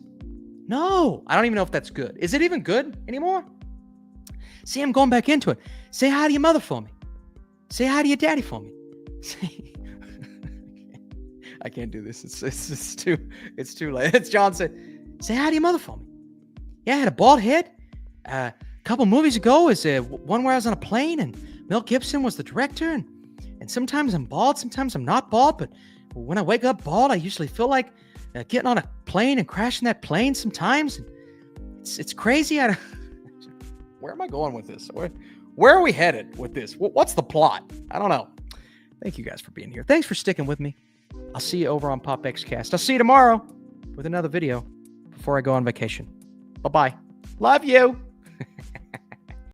No. I don't even know if that's good. Is it even good anymore? See, I'm going back into it. Say hi to your mother for me. Say hi to your daddy for me. I can't do this. It's too late. It's John said, say hi to your mother for me. Yeah, I had a bald head. A couple movies ago is one where I was on a plane and Mel Gibson was the director. And sometimes I'm bald, sometimes I'm not bald. But when I wake up bald, I usually feel like getting on a plane and crashing that plane sometimes. It's crazy. Where am I going with this? Where are we headed with this? What's the plot? I don't know. Thank you guys for being here. Thanks for sticking with me. I'll see you over on PopXCast. I'll see you tomorrow with another video before I go on vacation. Bye-bye. Love you.